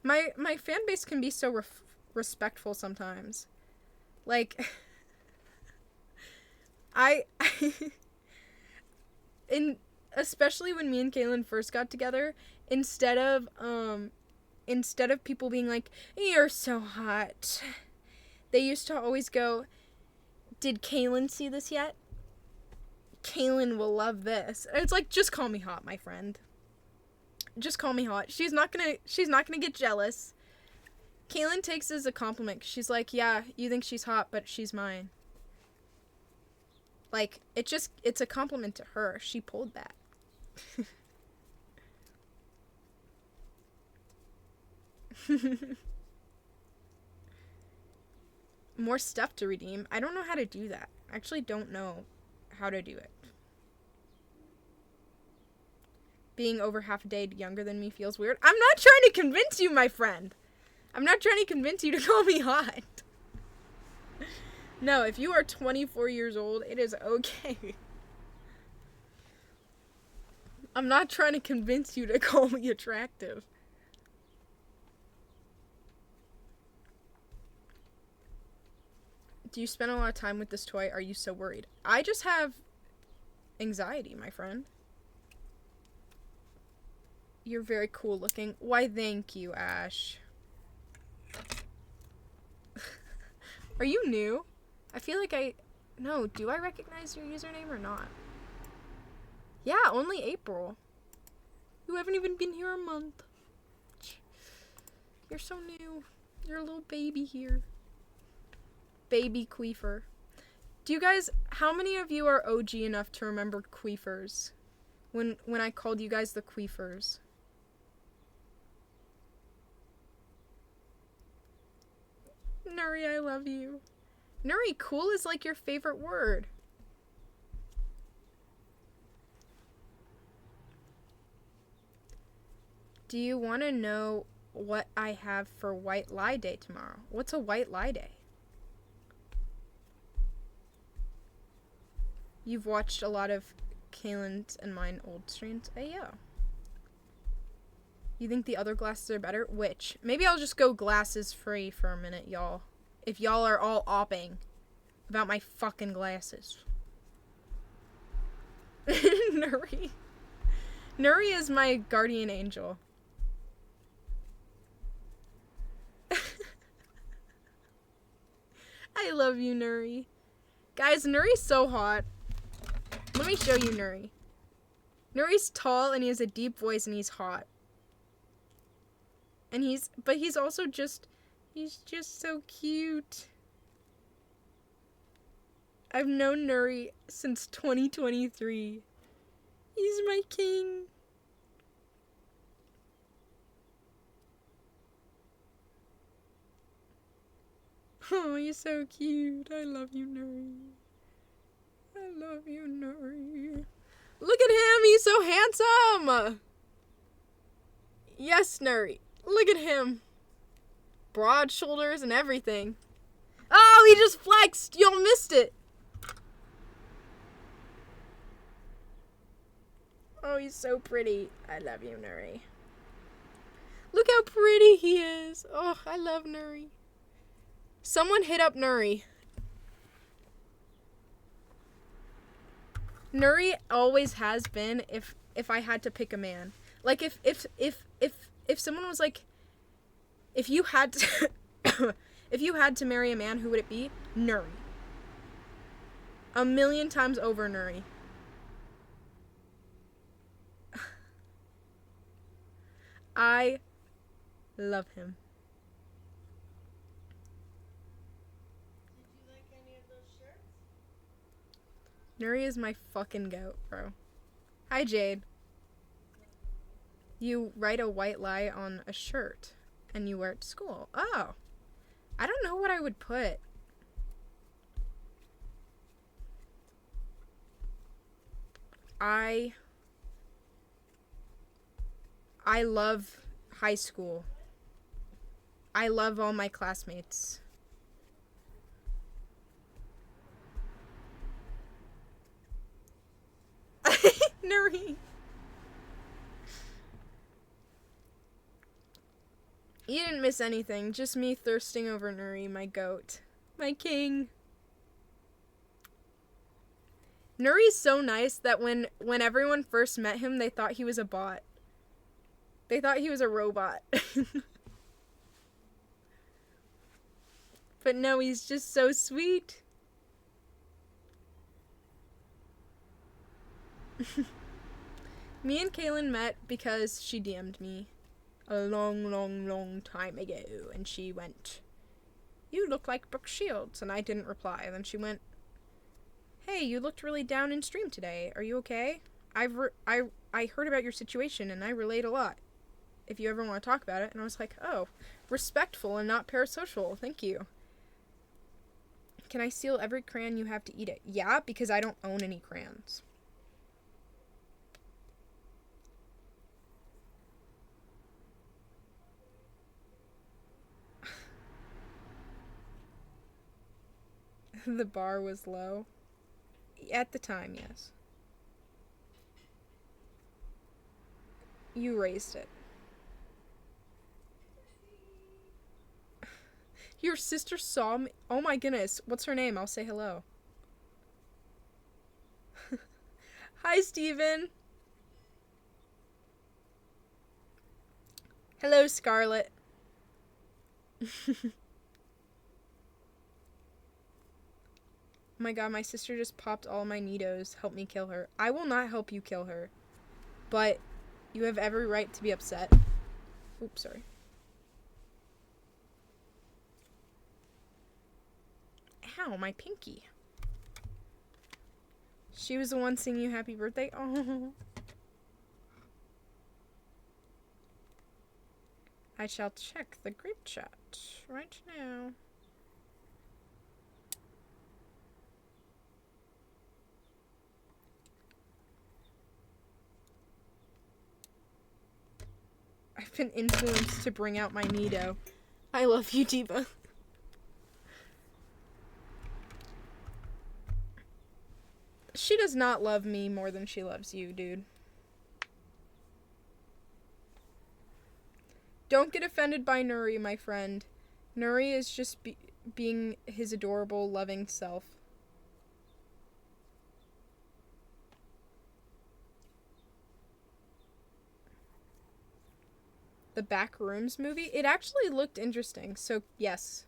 My fan base can be so respectful sometimes. Like, especially when me and Kaylin first got together, instead of people being like, "You're so hot," they used to always go, "Did Kaylin see this yet? Kaylin will love this." And it's like, just call me hot, my friend. Just call me hot. She's not gonna get jealous. Kaylin takes it as a compliment. She's like, "Yeah, you think she's hot, but she's mine." Like, it's a compliment to her. She pulled that. More stuff to redeem. I don't know how to do that. I actually don't know how to do it. Being over half a day younger than me feels weird. I'm not trying to convince you, my friend. I'm not trying to convince you to call me hot. No, if you are 24 years old, it is okay. I'm not trying to convince you to call me attractive. Do you spend a lot of time with this toy? Are you so worried? I just have anxiety, my friend. You're very cool looking. Why, thank you, Ash. Are you new? I feel like no, do I recognize your username or not? Yeah, only April. You haven't even been here a month. You're so new. You're a little baby here. Baby queefer. Do you guys, how many of you are OG enough to remember queefers? When I called you guys the queefers. Nuri, I love you. Nuri, cool is like your favorite word. Do you want to know what I have for White Lie Day tomorrow? What's a White Lie Day? You've watched a lot of Kaylin's and mine old streams? Yeah. You think the other glasses are better? Which? Maybe I'll just go glasses free for a minute, y'all. If y'all are all opping about my fucking glasses. Nuri. Nuri is my guardian angel. I love you, Nuri. Guys, Nuri's so hot. Let me show you Nuri. Nuri's tall and he has a deep voice and he's hot. And he's also just, he's just so cute. I've known Nuri since 2023. He's my king. Oh, you're so cute. I love you, Nuri. I love you, Nuri. Look at him. He's so handsome. Yes, Nuri. Look at him. Broad shoulders and everything. Oh, he just flexed. Y'all missed it. Oh, he's so pretty. I love you, Nuri. Look how pretty he is. Oh, I love Nuri. Someone hit up Nuri. Nuri always has been if I had to pick a man. Like if someone was like, if you had to if you had to marry a man, who would it be? Nuri. 1,000,000 times over Nuri. I love him. Did you like any of those shirts? Nuri is my fucking goat, bro. Hi, Jade. You write a white lie on a shirt and you wear it to school. Oh. I don't know what I would put. I love high school. I love all my classmates. Nuri. You didn't miss anything. Just me thirsting over Nuri, my goat. My king. Nuri's so nice that when everyone first met him, they thought he was a bot. They thought he was a robot. But no, he's just so sweet. Me and Kaylin met because she DM'd me a long time ago. And she went, "You look like Brooke Shields." And I didn't reply. And then she went, "Hey, you looked really down in stream today. Are you okay? I heard about your situation and I relate a lot. If you ever want to talk about it." And I was like, "Oh, respectful and not parasocial. Thank you. Can I steal every crayon you have to eat it?" Yeah, because I don't own any crayons. The bar was low. At the time, yes. You raised it. Your sister saw me? Oh my goodness. What's her name? I'll say hello. Hi, Steven. Hello, Scarlett. Oh my god, my sister just popped all my Nitos. Help me kill her. I will not help you kill her. But you have every right to be upset. Oops, sorry. Ow, my pinky. She was the one singing you happy birthday? Oh. I shall check the group chat right now. I've been influenced to bring out my Nito. I love you, Diva. She does not love me more than she loves you, dude. Don't get offended by Nuri, my friend. Nuri is just being his adorable, loving self. The Back Rooms movie? It actually looked interesting, so yes.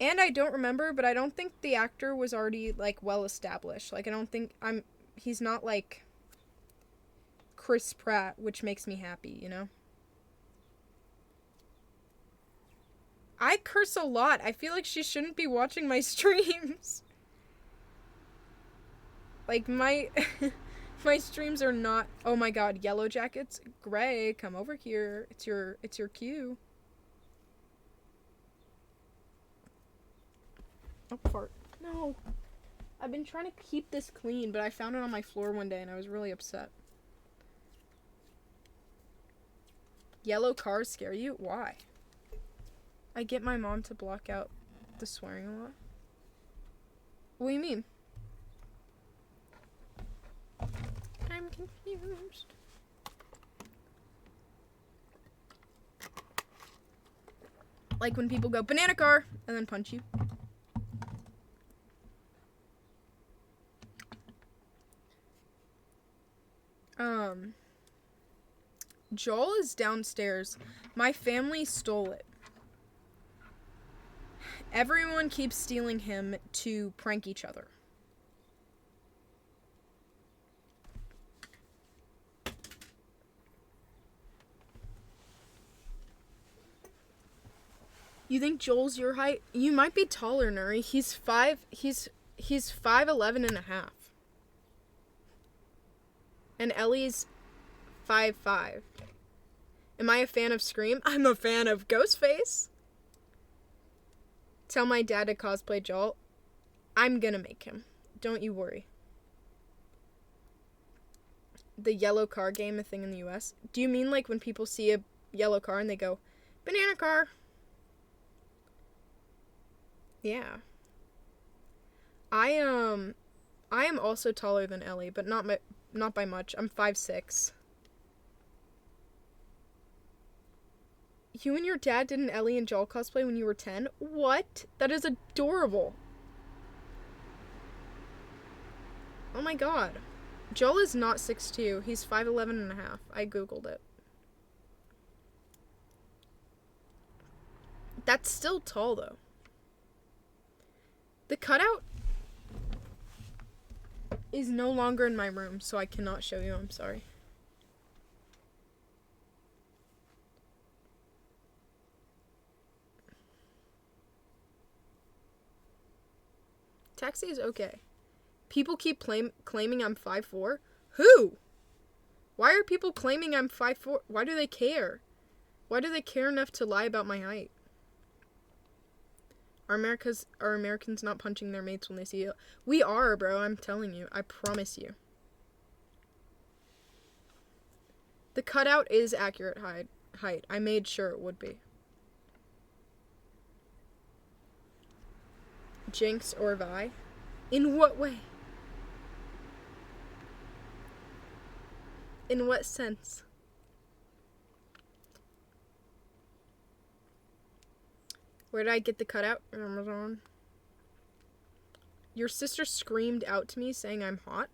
And I don't remember, but I don't think the actor was already, like, well established. Like, I don't think he's not, like, Chris Pratt, which makes me happy, you know? I curse a lot. I feel like she shouldn't be watching my streams. Like, my streams are not... Oh my god, Yellow Jackets? Gray, come over here. It's your cue. Oh, fart. No. I've been trying to keep this clean, but I found it on my floor one day and I was really upset. Yellow cars scare you? Why? I get my mom to block out the swearing a lot. What do you mean? I'm confused. Like when people go, banana car, and then punch you. Joel is downstairs. My family stole it. Everyone keeps stealing him to prank each other. You think Joel's your height? You might be taller, Nuri. He's 5'11" and a half. And Ellie's 5'5". Am I a fan of Scream? I'm a fan of Ghostface. Tell my dad to cosplay Joel. I'm gonna make him. Don't you worry. The yellow car game, a thing in the US. Do you mean like when people see a yellow car and they go, banana car? Yeah. I am also taller than Ellie, but not by much. I'm 5'6". You and your dad did an Ellie and Joel cosplay when you were 10? What? That is adorable. Oh my god. Joel is not 6'2". He's 5'11" and a half. I googled it. That's still tall, though. The cutout is no longer in my room, so I cannot show you. I'm sorry. Taxi is okay. People keep claiming I'm 5'4". Who? Why are people claiming I'm 5'4"? Why do they care? Why do they care enough to lie about my height? Are Americans not punching their mates when they see you? We are, bro. I'm telling you. I promise you. The cutout is accurate height. I made sure it would be. Jinx or Vi? In what way? In what sense? Where did I get the cutout? Amazon. Your sister screamed out to me saying I'm hot.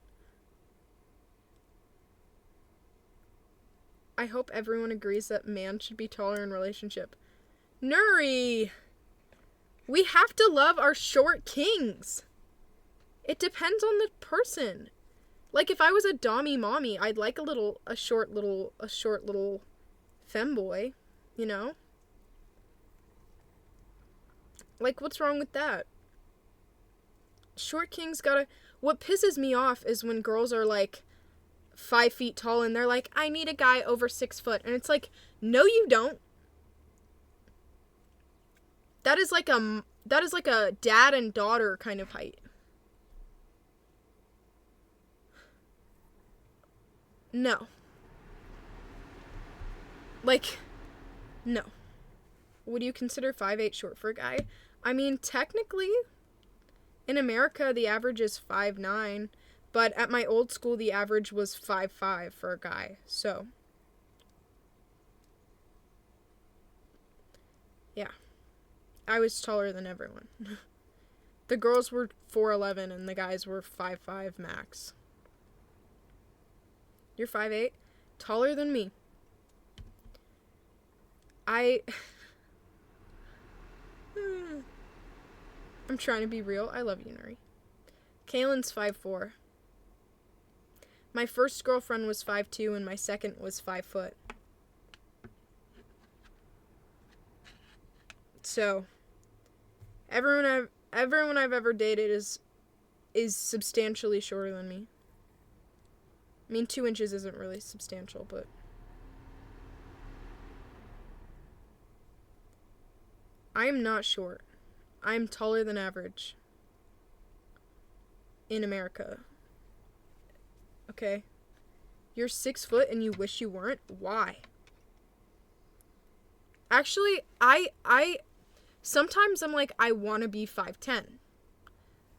I hope everyone agrees that man should be taller in relationship. Nuri! We have to love our short kings. It depends on the person. Like if I was a dommy mommy, I'd like a short little femboy, you know? Like, what's wrong with that? Short kings gotta... What pisses me off is when girls are, like, 5 feet tall and they're like, I need a guy over 6 foot. And it's like, no, you don't. That is like a dad and daughter kind of height. No. Like, no. Would you consider 5'8" short for a guy? I mean, technically, in America, the average is 5'9", but at my old school, the average was 5'5" for a guy, so. Yeah. I was taller than everyone. The girls were 4'11", and the guys were 5'5" max. You're 5'8"? Taller than me. I'm trying to be real. I love you, Nuri. Kaylin's 5'4". My first girlfriend was 5'2", and my second was 5 foot. So, everyone I've ever dated is substantially shorter than me. I mean, 2 inches isn't really substantial, but... I am not short. I am taller than average. In America. Okay? You're 6 foot and you wish you weren't? Why? Actually, I sometimes I'm like, I want to be 5'10",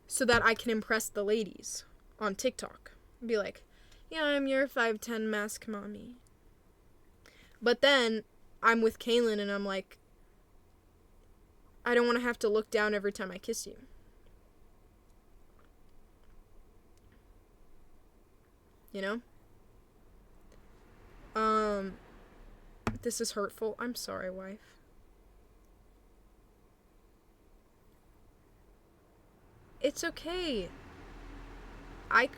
so that I can impress the ladies on TikTok. Be like, yeah, I'm your 5'10" mask mommy. But then I'm with Kaylin and I'm like, I don't want to have to look down every time I kiss you. You know? This is hurtful. I'm sorry, wife. It's okay. I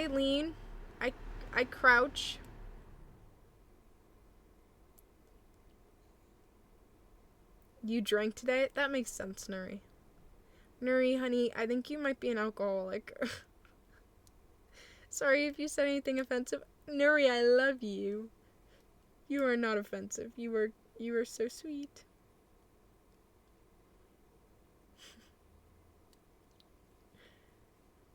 lean. I crouch. You drank today? That makes sense, Nuri. Nuri, honey, I think you might be an alcoholic. Sorry if you said anything offensive. Nuri, I love you. You are not offensive. You are so sweet.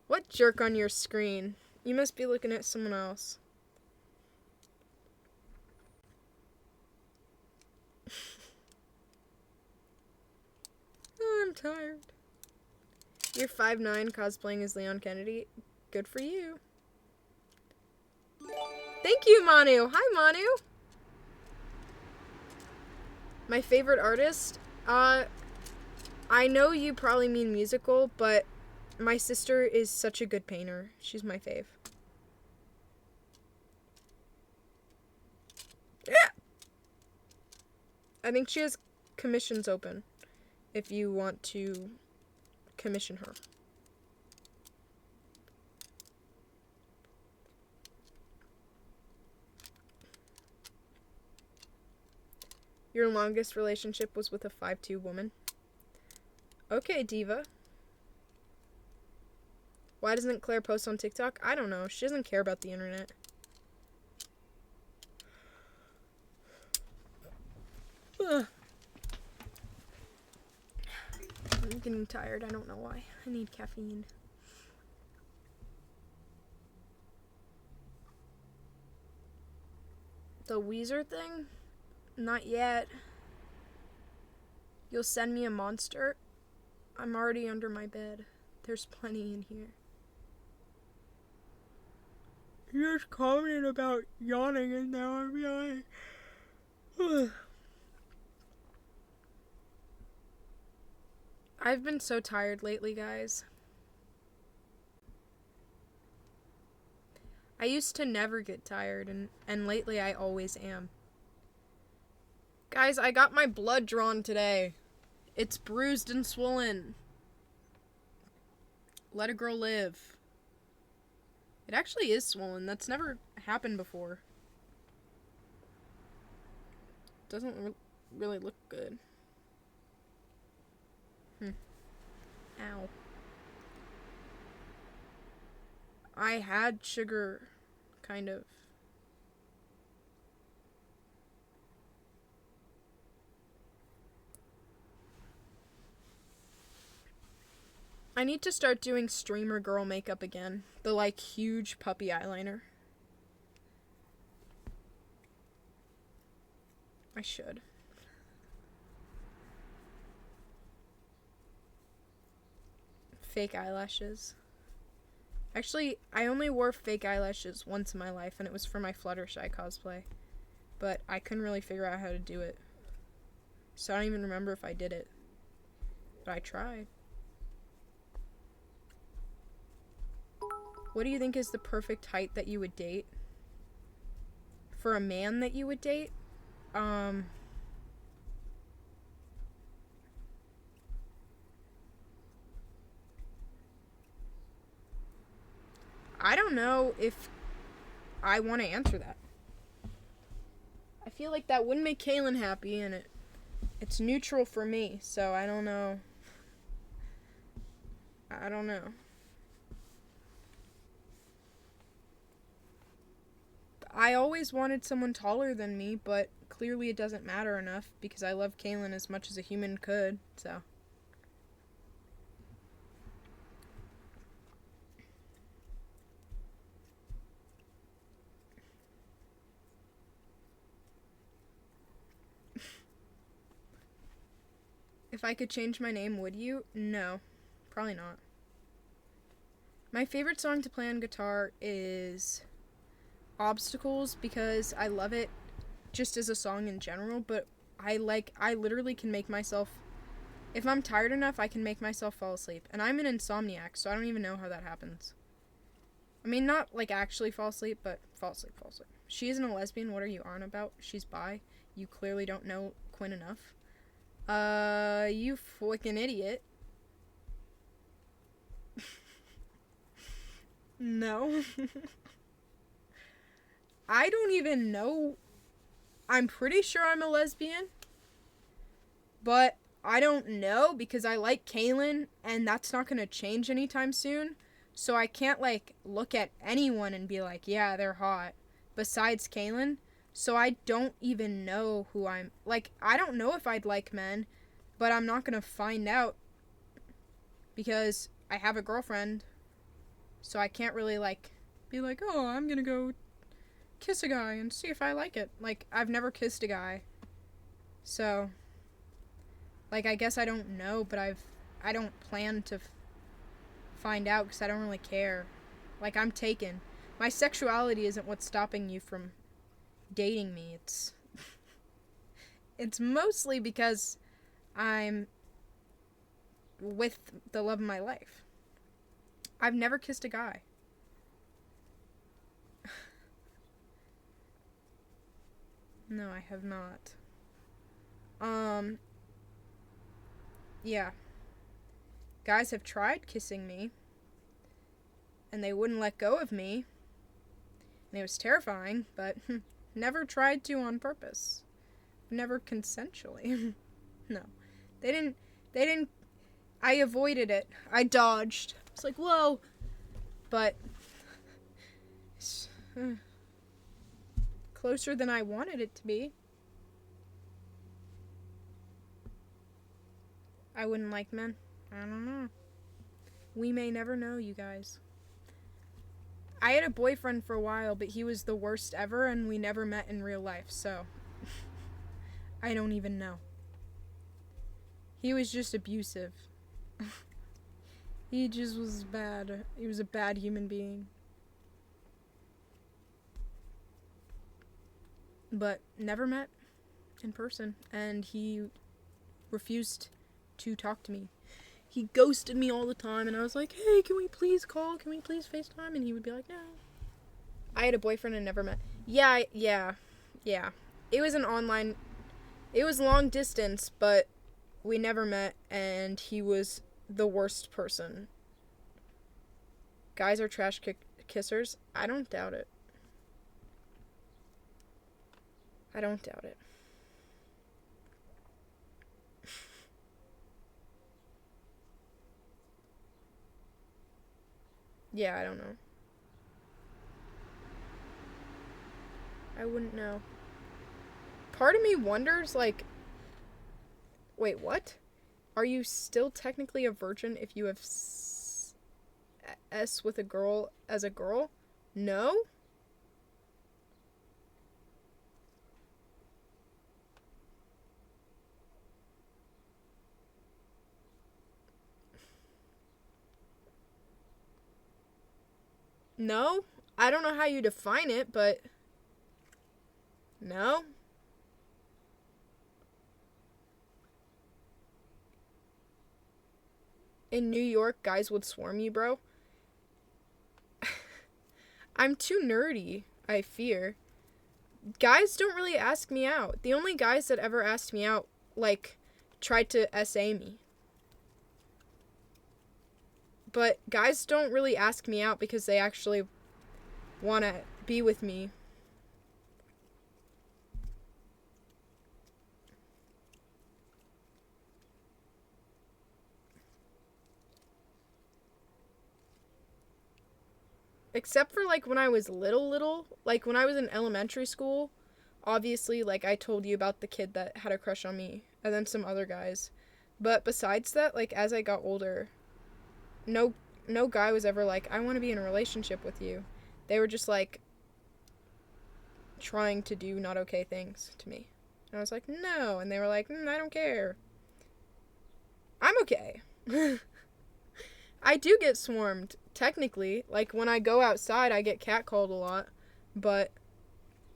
What jerk on your screen? You must be looking at someone else. Oh, I'm tired. You're 5'9", cosplaying as Leon Kennedy. Good for you. Thank you, Manu. Hi, Manu. My favorite artist? I know you probably mean musical, but my sister is such a good painter. She's my fave. Yeah. I think she has commissions open if you want to commission her. Your longest relationship was with a 5'2" woman. Okay, diva. Why doesn't Claire post on TikTok? I don't know. She doesn't care about the internet. Ugh. I'm getting tired. I don't know why. I need caffeine. The Weezer thing? Not yet. You'll send me a monster? I'm already under my bed. There's plenty in here. You just commented about yawning and now I'm yawning. I've been so tired lately, guys. I used to never get tired, and lately I always am. Guys, I got my blood drawn today. It's bruised and swollen. Let a girl live. It actually is swollen. That's never happened before. Doesn't really look good. Ow. I had sugar, kind of. I need to start doing streamer girl makeup again. The, like, huge puppy eyeliner. I should. Fake eyelashes. Actually, I only wore fake eyelashes once in my life, and it was for my Fluttershy cosplay. But I couldn't really figure out how to do it. So I don't even remember if I did it. But I tried. What do you think is the perfect height that you would date? For a man that you would date? I don't know if I want to answer that. I feel like that wouldn't make Kaylin happy, and it's neutral for me, so I don't know. I don't know. I always wanted someone taller than me, but clearly it doesn't matter enough because I love Kaylin as much as a human could, so. If I could change my name, would you? No, probably not. My favorite song to play on guitar is Obstacles because I love it just as a song in general, but I literally can make myself, if I'm tired enough, I can make myself fall asleep. And I'm an insomniac, so I don't even know how that happens. I mean, not like actually fall asleep, but fall asleep. She isn't a lesbian. What are you on about? She's bi. You clearly don't know Quinn enough. You fucking idiot. No. I don't even know. I'm pretty sure I'm a lesbian. But I don't know because I like Kaylin and that's not going to change anytime soon. So I can't like look at anyone and be like, yeah, they're hot besides Kaylin. So I don't even know who I'm like. I don't know if I'd like men, but I'm not going to find out because I have a girlfriend. So I can't really like be like, "Oh, I'm going to go kiss a guy and see if I like it." Like I've never kissed a guy. So like I guess I don't know, but I don't plan to find out because I don't really care. Like I'm taken. My sexuality isn't what's stopping you from dating me. It's mostly because I'm with the love of my life. I've never kissed a guy. No, I have not. Yeah. Guys have tried kissing me and they wouldn't let go of me. And it was terrifying, but never tried to on purpose. Never consensually. No. They didn't I avoided it. I dodged. It's like, "Whoa." But closer than I wanted it to be. I wouldn't like men. I don't know. We may never know, you guys. I had a boyfriend for a while, but he was the worst ever, and we never met in real life, so I don't even know. He was just abusive. He just was bad. He was a bad human being. But never met in person, and he refused to talk to me. He ghosted me all the time, and I was like, "Hey, can we please call? Can we please FaceTime?" And he would be like, "No." I had a boyfriend and never met. Yeah. It was an online. It was long distance, but we never met, and he was the worst person. Guys are trash kissers. I don't doubt it. I don't doubt it. Yeah, I don't know. I wouldn't know. Part of me wonders, like, wait, what? Are you still technically a virgin if you have S with a girl as a girl? No? No? I don't know how you define it, but no? In New York, guys would swarm you, bro. I'm too nerdy, I fear. Guys don't really ask me out. The only guys that ever asked me out, like, tried to SA me. But guys don't really ask me out because they actually want to be with me. Except for, like, when I was little. Like, when I was in elementary school, obviously, like, I told you about the kid that had a crush on me. And then some other guys. But besides that, like, as I got older, no guy was ever like, "I want to be in a relationship with you." They were just, like, trying to do not okay things to me. And I was like, "No." And they were like, "I don't care." I'm okay. I do get swarmed, technically. Like, when I go outside, I get catcalled a lot. But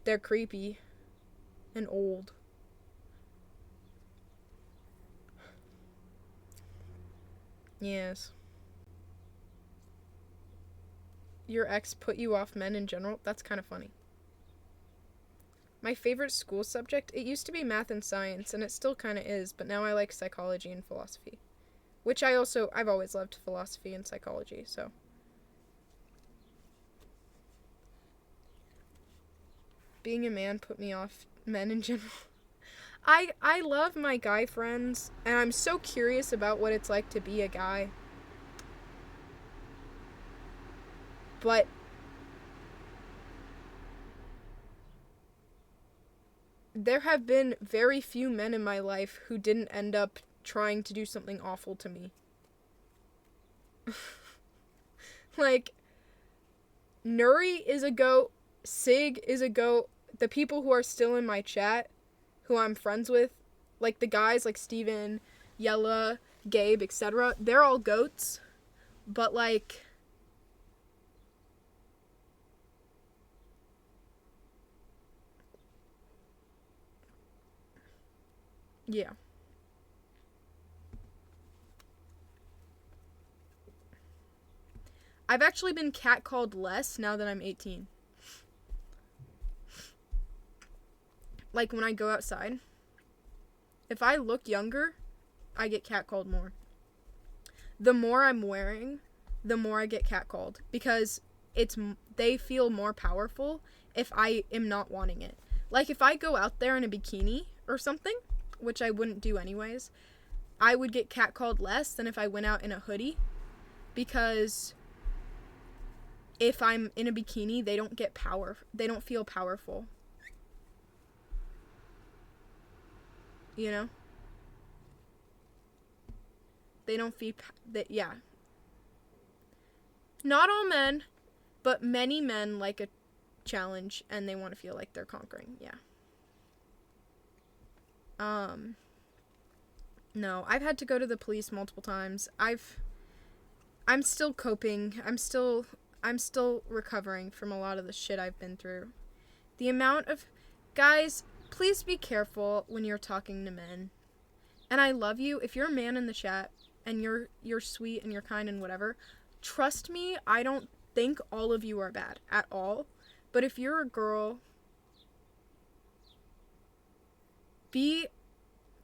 they're creepy and old. Yes. Your ex put you off men in general? That's kind of funny. My favorite school subject, it used to be math and science, and it still kind of is, but now I like psychology and philosophy. Which I've always loved philosophy and psychology, so. Being a man put me off men in general. I love my guy friends, and I'm so curious about what it's like to be a guy. But there have been very few men in my life who didn't end up trying to do something awful to me. Like, Nuri is a goat, Sig is a goat, the people who are still in my chat, who I'm friends with, like the guys like Steven, Yella, Gabe, etc., they're all goats, but like, yeah. I've actually been catcalled less now that I'm 18. Like when I go outside, if I look younger, I get catcalled more. The more I'm wearing, the more I get catcalled because they feel more powerful if I am not wanting it. Like if I go out there in a bikini or something, which I wouldn't do anyways, I would get catcalled less than if I went out in a hoodie, because if I'm in a bikini, they don't get power. They don't feel powerful. You know? They don't feel that. Yeah. Not all men, but many men like a challenge and they want to feel like they're conquering. Yeah. No, I've had to go to the police multiple times. I'm still coping. I'm still recovering from a lot of the shit I've been through. The amount of guys, please be careful when you're talking to men. And I love you. If you're a man in the chat and you're sweet and you're kind and whatever, trust me, I don't think all of you are bad at all. But if you're a girl, be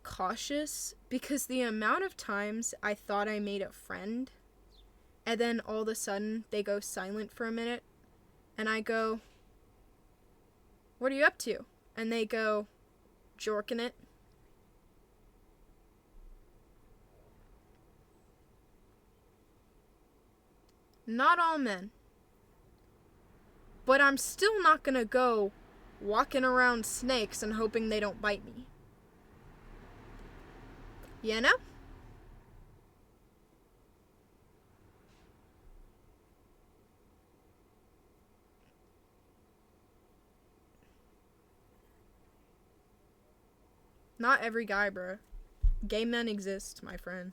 cautious, because the amount of times I thought I made a friend and then all of a sudden they go silent for a minute and I go, "What are you up to?" And they go, "Jorking it." Not all men. But I'm still not gonna go walking around snakes and hoping they don't bite me. You know? Not every guy, bro. Gay men exist, my friend.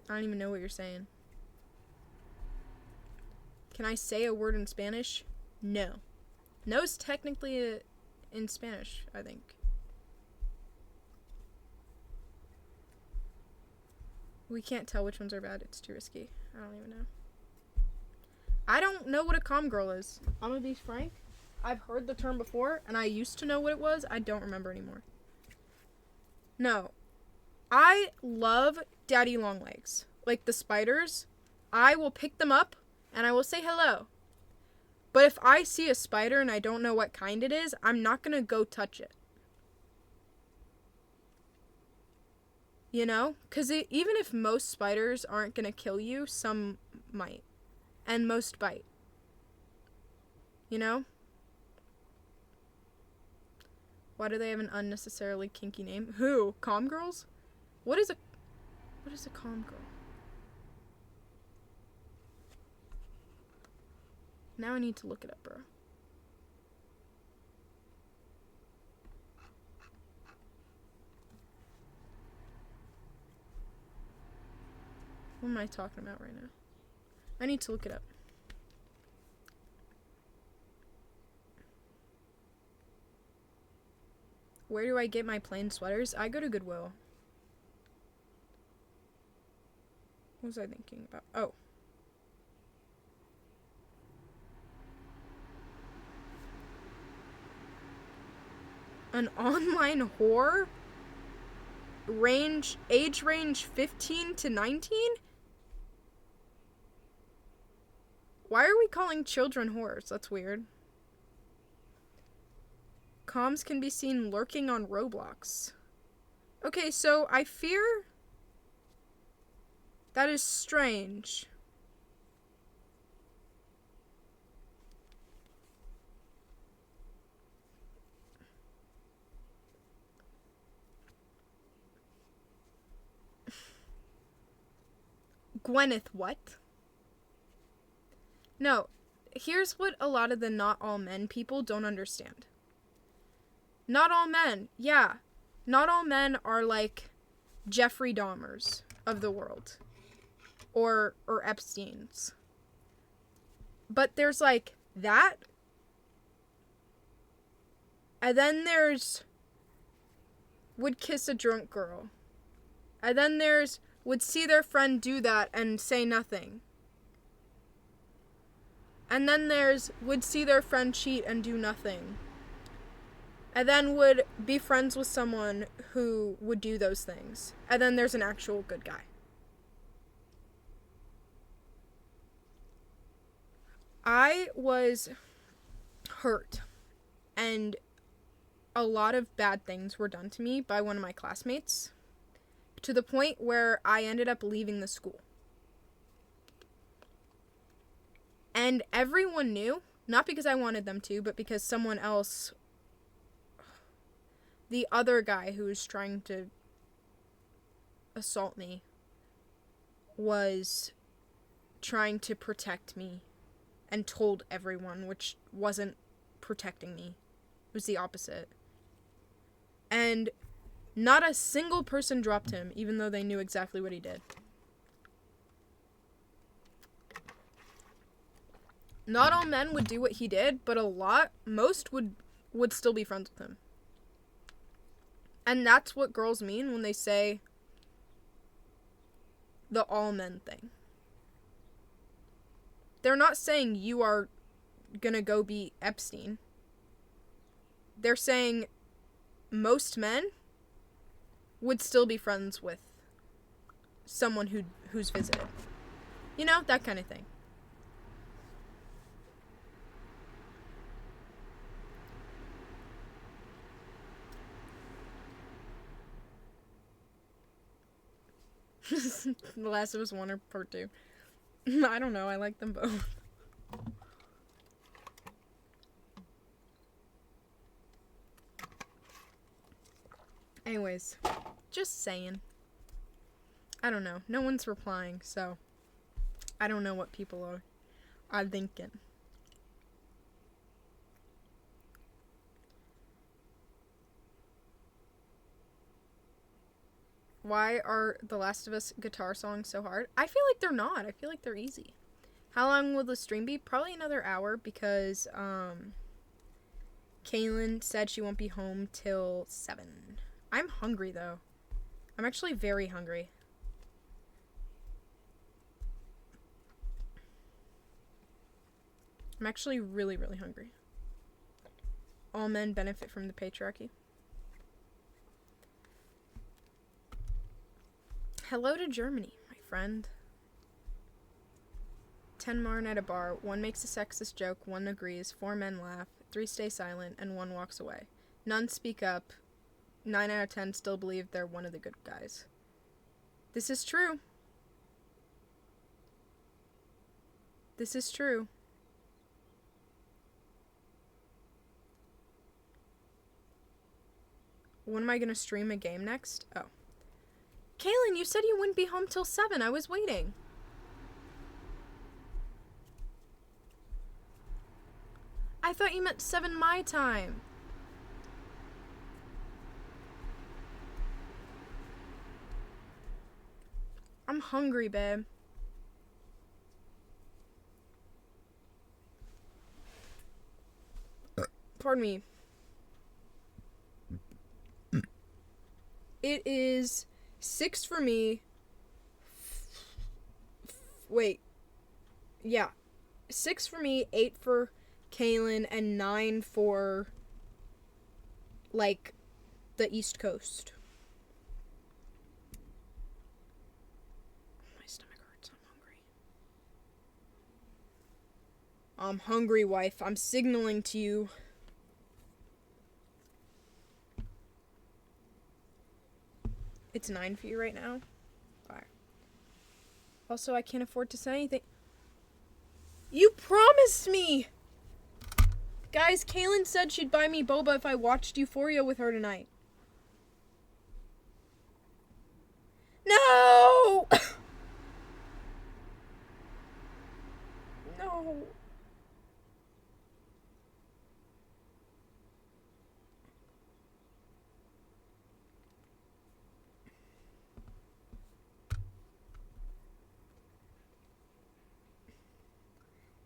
I don't even know what you're saying. Can I say a word in Spanish? No. No is technically in Spanish, I think. We can't tell which ones are bad. It's too risky. I don't even know. I don't know what a comm girl is. I'm gonna be frank. I've heard the term before, and I used to know what it was. I don't remember anymore. No. I love daddy long legs. Like the spiders. I will pick them up, and I will say hello. But if I see a spider and I don't know what kind it is, I'm not gonna go touch it. You know? Because even if most spiders aren't gonna kill you, some might. And most bite. You know? Why do they have an unnecessarily kinky name? Who? Comm girls? What is a comm girl? Now I need to look it up, bro. What am I talking about right now? I need to look it up. Where do I get my plain sweaters? I go to Goodwill. What was I thinking about? Oh. An online whore? Age range 15 to 19? Why are we calling children whores? That's weird. Comms can be seen lurking on Roblox. Okay, so I fear that is strange. Gwyneth, what? No, here's what a lot of the not all men people don't understand. Not all men, yeah. Not all men are like Jeffrey Dahmers of the world. Or Epstein's. But there's like that. And then there's would kiss a drunk girl. And then there's would see their friend do that and say nothing. And then there's would see their friend cheat and do nothing. And then would be friends with someone who would do those things. And then there's an actual good guy. I was hurt. And a lot of bad things were done to me by one of my classmates. To the point where I ended up leaving the school. And everyone knew, not because I wanted them to, but because someone else, the other guy who was trying to assault me, was trying to protect me and told everyone, which wasn't protecting me. It was the opposite. And not a single person dropped him, even though they knew exactly what he did. Not all men would do what he did, but most would still be friends with him. And that's what girls mean when they say the all men thing. They're not saying you are gonna go be Epstein. They're saying most men would still be friends with someone who's visited. You know, that kind of thing. The Last of Us 1 or Part 2. I don't know, I like them both. Anyways, just saying. I don't know. No one's replying, so I don't know what people are thinking. Why are The Last of Us guitar songs so hard? I feel like they're not. I feel like they're easy. How long will the stream be? Probably another hour because Kaylin said she won't be home till 7. I'm hungry though. I'm actually very hungry. I'm actually really, really hungry. All men benefit from the patriarchy. Hello to Germany, my friend. 10 Marn at a bar. 1 makes a sexist joke, 1 agrees, 4 men laugh, 3 stay silent, and 1 walks away. None speak up. 9 out of 10 still believe they're one of the good guys. This is true. This is true. When am I gonna stream a game next? Oh. Kaylin, you said you wouldn't be home till 7. I was waiting. I thought you meant 7 my time. I'm hungry, babe. Pardon me. It is 6 for me. Wait. Yeah. 6 for me, 8 for Kaylin, and 9 for, like, the East Coast. My stomach hurts. I'm hungry. I'm hungry, wife. I'm signaling to you. It's 9 for you right now? Alright. Also, I can't afford to say anything. You promised me! Guys, Kaylin said she'd buy me boba if I watched Euphoria with her tonight. No! No.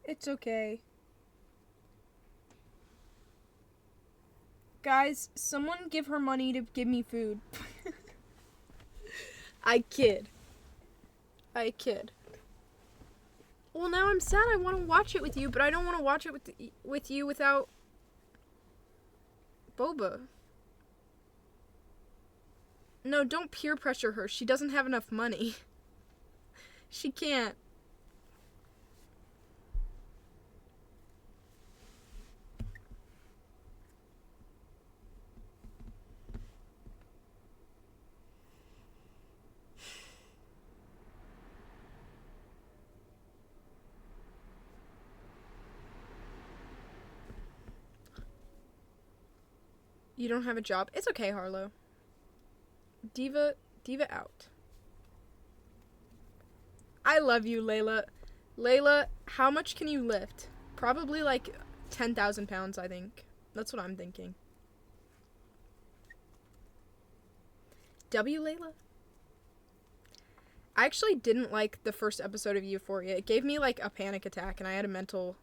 It's okay. Guys, someone give her money to give me food. I kid. Well, now I'm sad. I want to watch it with you, but I don't want to watch it with you without boba. No, don't peer pressure her. She doesn't have enough money. She can't. You don't have a job? It's okay, Harlow. Diva out. I love you, Layla. Layla, how much can you lift? Probably like 10,000 pounds, I think. That's what I'm thinking. Layla? I actually didn't like the first episode of Euphoria. It gave me like a panic attack and I had a mental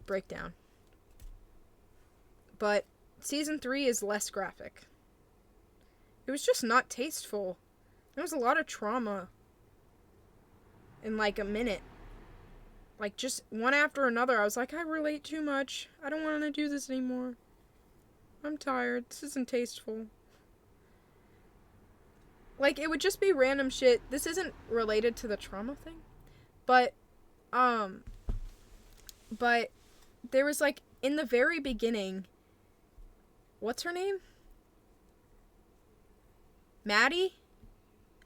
breakdown. But season 3 is less graphic. It was just not tasteful. There was a lot of trauma in like a minute. Like just one after another. I was like, I relate too much. I don't want to do this anymore. I'm tired. This isn't tasteful. Like, it would just be random shit. This isn't related to the trauma thing. But there was like, in the very beginning, what's her name? Maddie?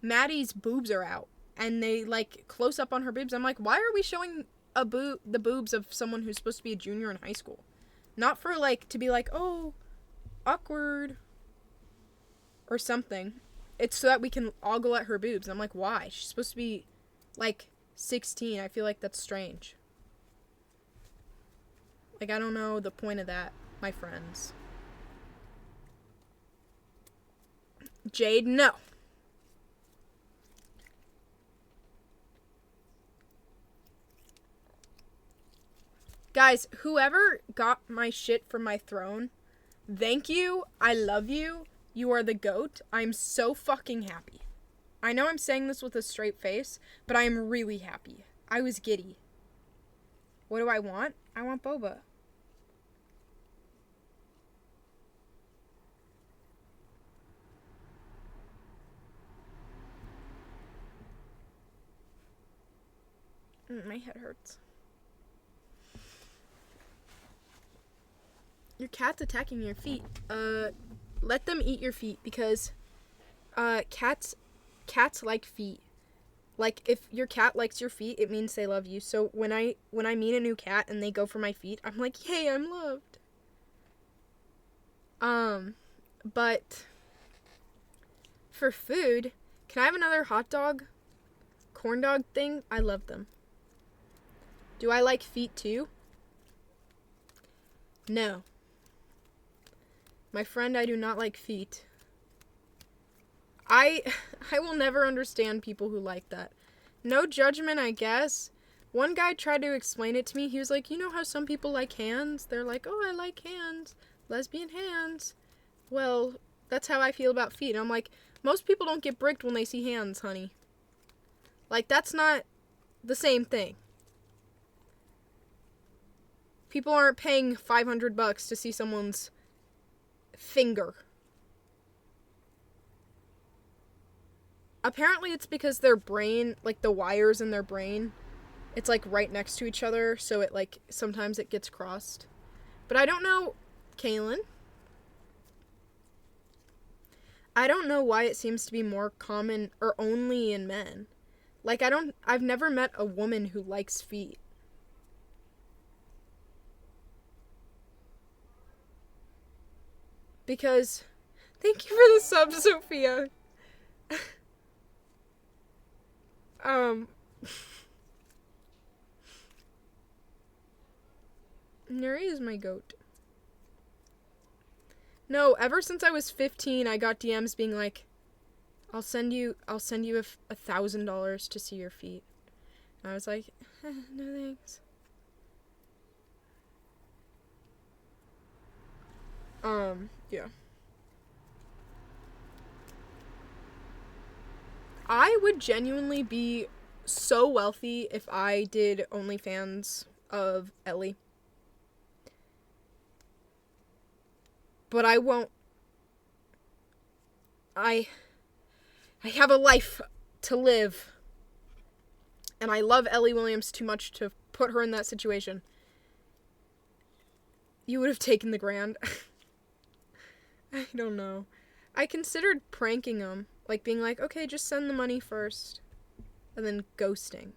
Maddie's boobs are out. And they, like, close up on her boobs. I'm like, why are we showing the boobs of someone who's supposed to be a junior in high school? Not for, like, to be like, oh, awkward. Or something. It's so that we can ogle at her boobs. I'm like, why? She's supposed to be, like, 16. I feel like that's strange. Like, I don't know the point of that, my friends. Jade, no. Guys, whoever got my shit from my throne, thank you. I love you. You are the GOAT. I'm so fucking happy. I know I'm saying this with a straight face, but I am really happy. I was giddy. What do I want? I want boba. My head hurts. Your cat's attacking your feet. Let them eat your feet because cats like feet. Like, if your cat likes your feet, it means they love you. So when I meet a new cat and they go for my feet, I'm like, yay, I'm loved. But for food, can I have another hot dog, corn dog thing? I love them. Do I like feet too? No. My friend, I do not like feet. I will never understand people who like that. No judgment, I guess. One guy tried to explain it to me. He was like, you know how some people like hands? They're like, oh, I like hands. Lesbian hands. Well, that's how I feel about feet. I'm like, most people don't get bricked when they see hands, honey. Like, that's not the same thing. People aren't paying $500 to see someone's finger. Apparently it's because their brain, like the wires in their brain, It's like right next to each other, so it like sometimes it gets crossed. But I don't know, Kaylin. I don't know why it seems to be more common or only in men. Like I've never met a woman who likes feet. Because thank you for the sub, Sophia. um Nuri is my goat. No, ever since I was 15, I got DMs being like, I'll send you $1,000 to see your feet. And I was like, no thanks. Yeah. I would genuinely be so wealthy if I did OnlyFans of Ellie. But I won't. I have a life to live. And I love Ellie Williams too much to put her in that situation. You would have taken the grand. I don't know. I considered pranking them. Like being like, okay, just send the money first. And then ghosting.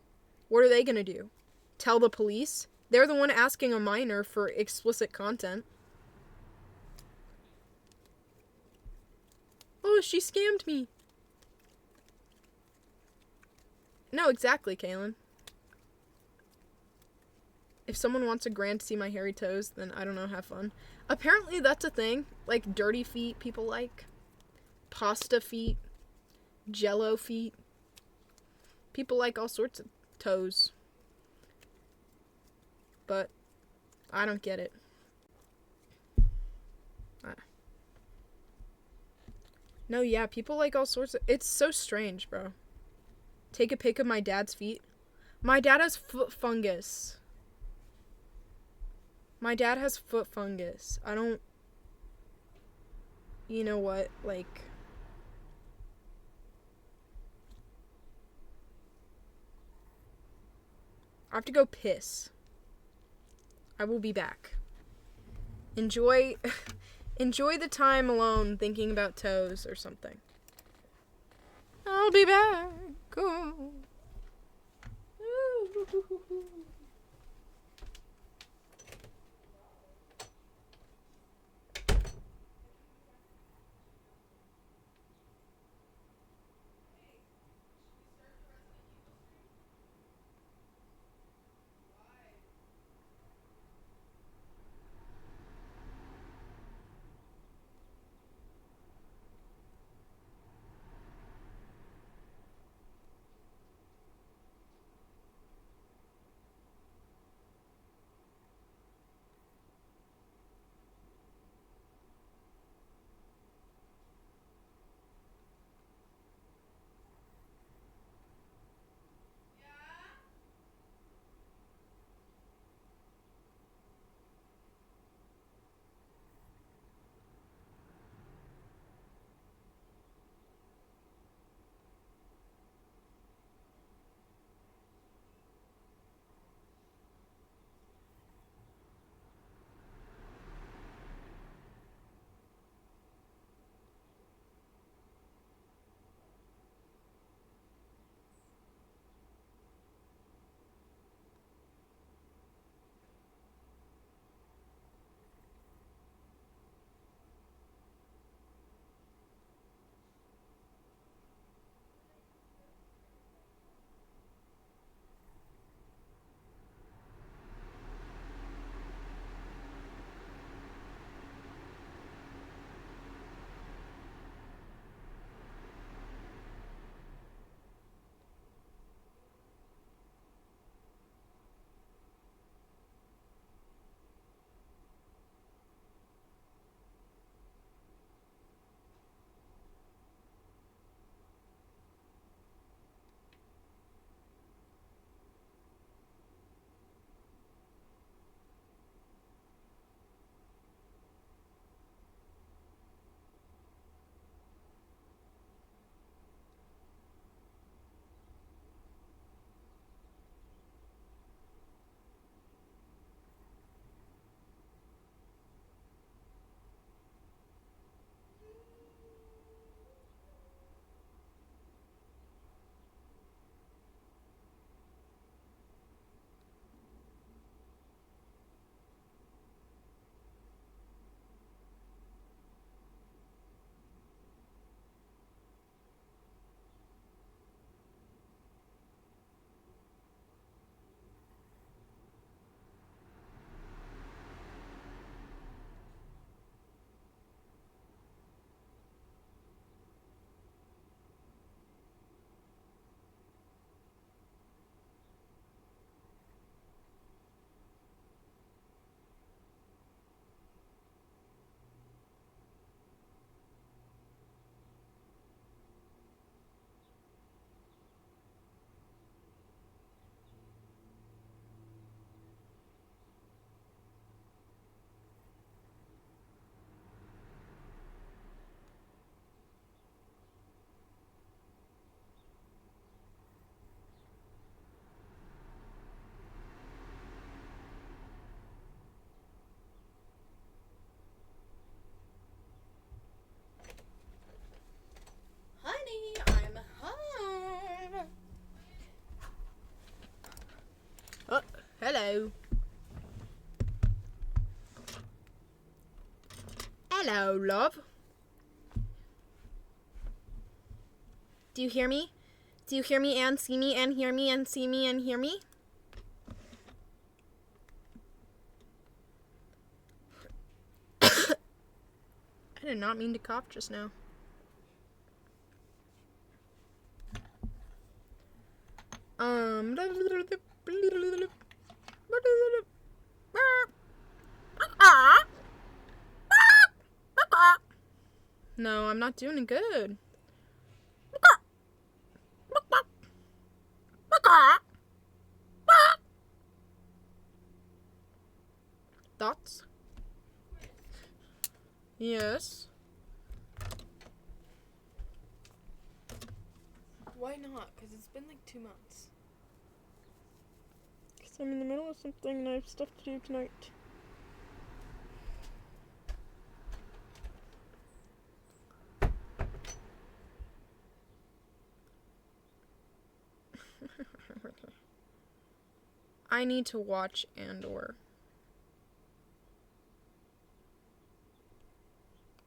What are they gonna do? Tell the police? They're the one asking a minor for explicit content. Oh, she scammed me. No, exactly, Kaylin. If someone wants a grand to see my hairy toes, then I don't know, have fun. Apparently that's a thing. Like dirty feet people like. Pasta feet. Jello feet. People like all sorts of toes. But I don't get it. No, yeah, people like all sorts of... It's so strange, bro. Take a pic of my dad's feet. My dad has foot fungus. My dad has foot fungus. I don't... You know what? Like... I have to go piss. I will be back. Enjoy... Enjoy the time alone thinking about toes or something. I'll be back. Oh. Hello, love. Do you hear me? Do you hear me and see me and hear me and see me and hear me? I did not mean to cough just now. No, I'm not doing good. Thoughts? Yes. Why not? Because it's been like 2 months. Because I'm in the middle of something and I have stuff to do tonight. I need to watch Andor.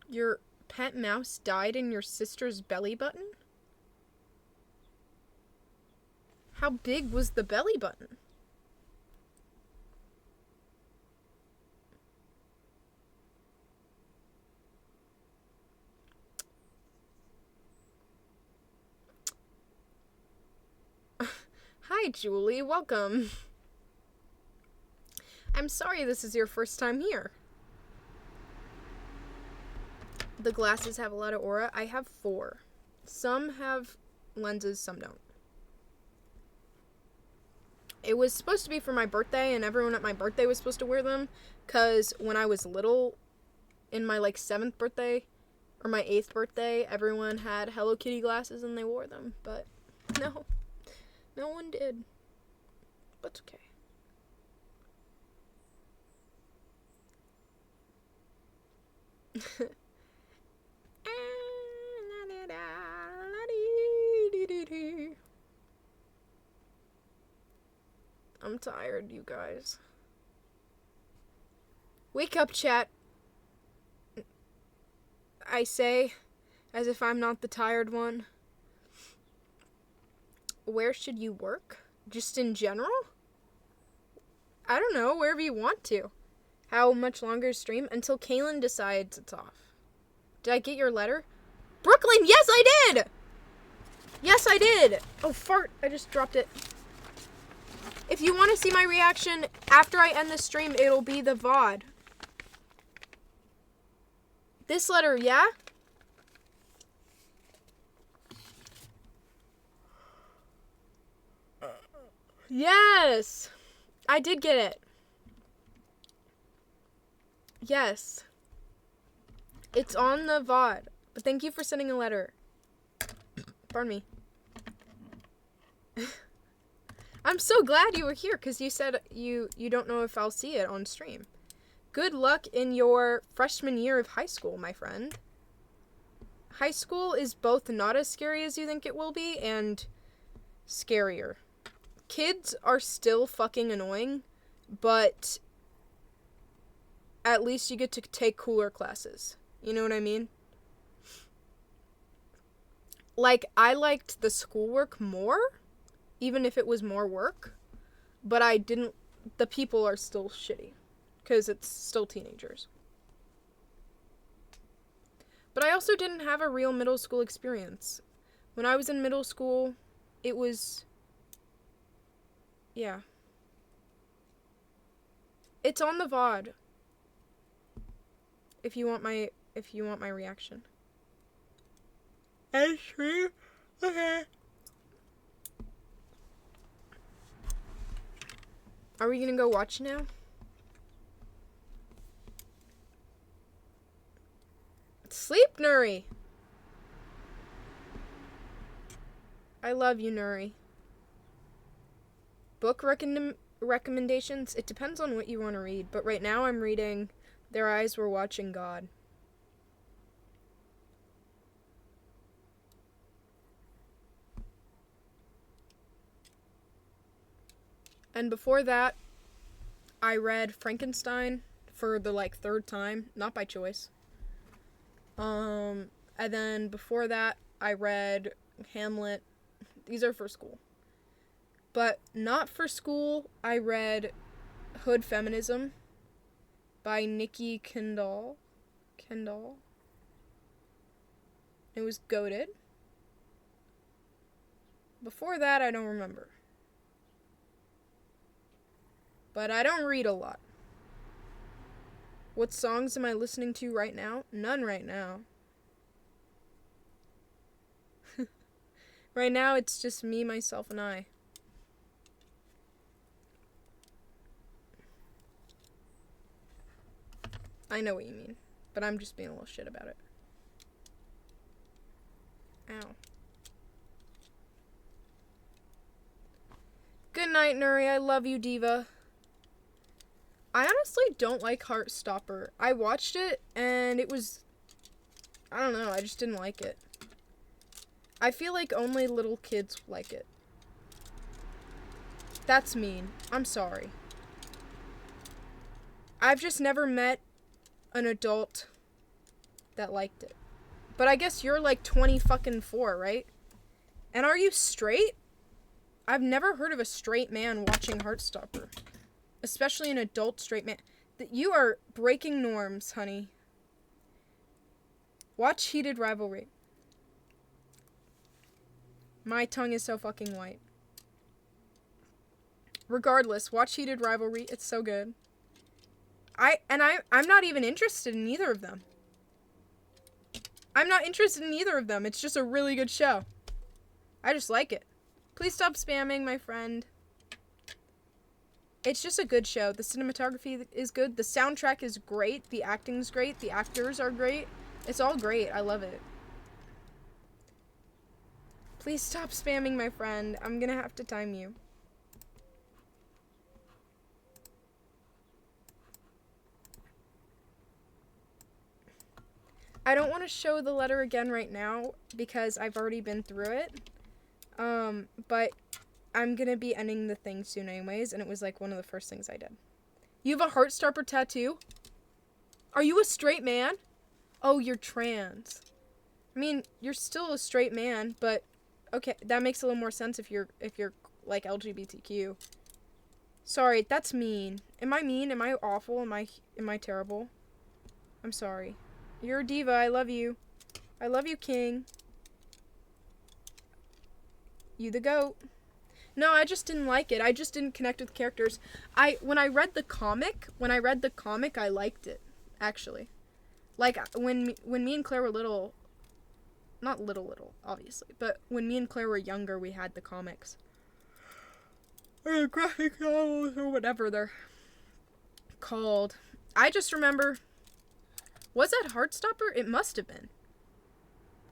Your pet mouse died in your sister's belly button? How big was the belly button? Hi, Julie. Welcome. I'm sorry this is your first time here. The glasses have a lot of aura. I have 4. Some have lenses, some don't. It was supposed to be for my birthday, and everyone at my birthday was supposed to wear them, because when I was little, in my, 7th birthday, or my 8th birthday, everyone had Hello Kitty glasses, and they wore them, but no. No one did. But it's okay. I'm tired, you guys. Wake up, chat. I say, as if I'm not the tired one. Where should you work? Just in general? I don't know, wherever you want to. How much longer to stream? Until Kaylin decides it's off. Did I get your letter? Brooklyn, yes I did! Yes I did! Oh, fart, I just dropped it. If you want to see my reaction after I end the stream, it'll be the VOD. This letter, yeah? Yes! I did get it. Yes. It's on the VOD. But thank you for sending a letter. Pardon me. I'm so glad you were here because you said you don't know if I'll see it on stream. Good luck in your freshman year of high school, my friend. High school is both not as scary as you think it will be and scarier. Kids are still fucking annoying, but at least you get to take cooler classes. You know what I mean? Like, I liked the schoolwork more, even if it was more work, but the people are still shitty, because it's still teenagers. But I also didn't have a real middle school experience. When I was in middle school, it was, yeah. It's on the VOD. If you want my reaction. Ice cream? Okay. Are we gonna go watch now? Sleep, Nuri! I love you, Nuri. Book recommendations? It depends on what you want to read, but right now I'm reading Their Eyes Were Watching God. And before that, I read Frankenstein for the 3rd time, not by choice. And then before that, I read Hamlet. These are for school. But not for school, I read Hood Feminism by Nikki Kendall. It was goated. Before that, I don't remember. But I don't read a lot. What songs am I listening to right now? None right now. Right now, it's just me, myself, and I. I know what you mean, but I'm just being a little shit about it. Ow. Good night, Nuri. I love you, Diva. I honestly don't like Heartstopper. I watched it, and it was... I don't know, I just didn't like it. I feel like only little kids like it. That's mean. I'm sorry. I've just never met an adult that liked it. But I guess you're like 20 fucking 4, right? And are you straight? I've never heard of a straight man watching Heartstopper. Especially an adult straight man. You are breaking norms, honey. Watch Heated Rivalry. My tongue is so fucking white. Regardless, watch Heated Rivalry. It's so good. I'm not even interested in either of them. I'm not interested in either of them. It's just a really good show. I just like it. Please stop spamming, my friend. It's just a good show. The cinematography is good. The soundtrack is great. The acting's great. The actors are great. It's all great. I love it. Please stop spamming, my friend. I'm gonna have to time you. I don't want to show the letter again right now because I've already been through it. But I'm gonna be ending the thing soon anyways, and it was like one of the first things I did. You have a Heartstopper tattoo? Are you a straight man? Oh, you're trans. I mean, you're still a straight man, but okay, that makes a little more sense if you're like LGBTQ. Sorry, that's mean. Am I mean? Am I awful? Am I terrible? I'm sorry. You're a diva. I love you. I love you, King. You the goat. No, I just didn't like it. I just didn't connect with characters. When I read the comic, I liked it, actually. Like, when me and Claire were little, not little, obviously, but when me and Claire were younger, we had the comics. Or graphic novels, or whatever they're called. I just remember, was that Heartstopper? It must have been.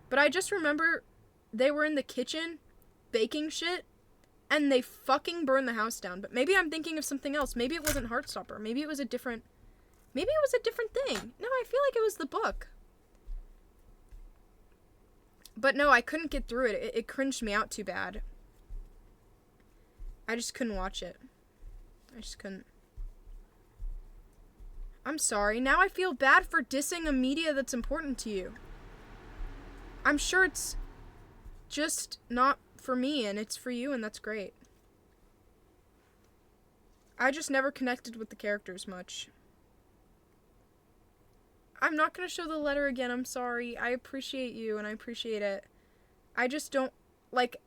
But I just remember they were in the kitchen baking shit, and they fucking burned the house down. But maybe I'm thinking of something else. Maybe it wasn't Heartstopper. Maybe it was a different thing. No, I feel like it was the book. But no, I couldn't get through it. It cringed me out too bad. I just couldn't watch it. I just couldn't. I'm sorry. Now I feel bad for dissing a media that's important to you. I'm sure it's just not for me, and it's for you, and that's great. I just never connected with the characters much. I'm not going to show the letter again. I'm sorry. I appreciate you, and I appreciate it. I just don't, like,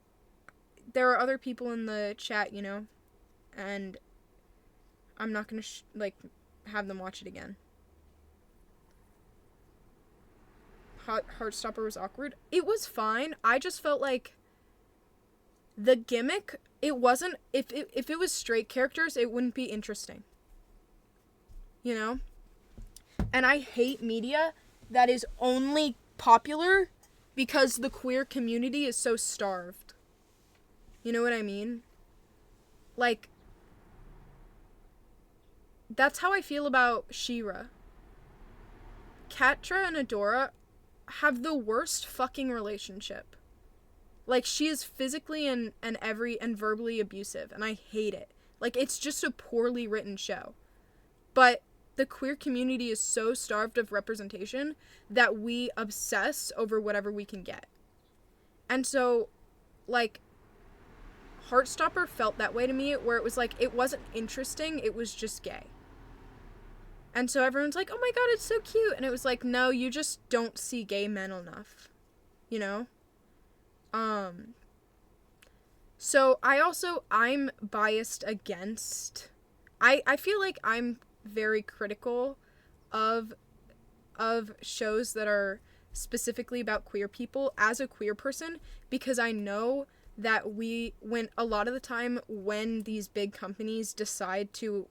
there are other people in the chat, you know, and I'm not going to, have them watch it again. Heartstopper was awkward. It was fine. I just felt like the gimmick, it wasn't, if it was straight characters, it wouldn't be interesting. You know? And I hate media that is only popular because the queer community is so starved. You know what I mean? Like, that's how I feel about She-Ra. Catra and Adora have the worst fucking relationship. Like, she is physically and verbally abusive, and I hate it. Like, it's just a poorly written show. But the queer community is so starved of representation that we obsess over whatever we can get. And so, like, Heartstopper felt that way to me, where it was like, it wasn't interesting, it was just gay. And so everyone's like, oh my god, it's so cute. And it was like, no, you just don't see gay men enough. You know? So I'm biased against, I feel like I'm very critical of shows that are specifically about queer people as a queer person, because I know that when a lot of the time when these big companies decide to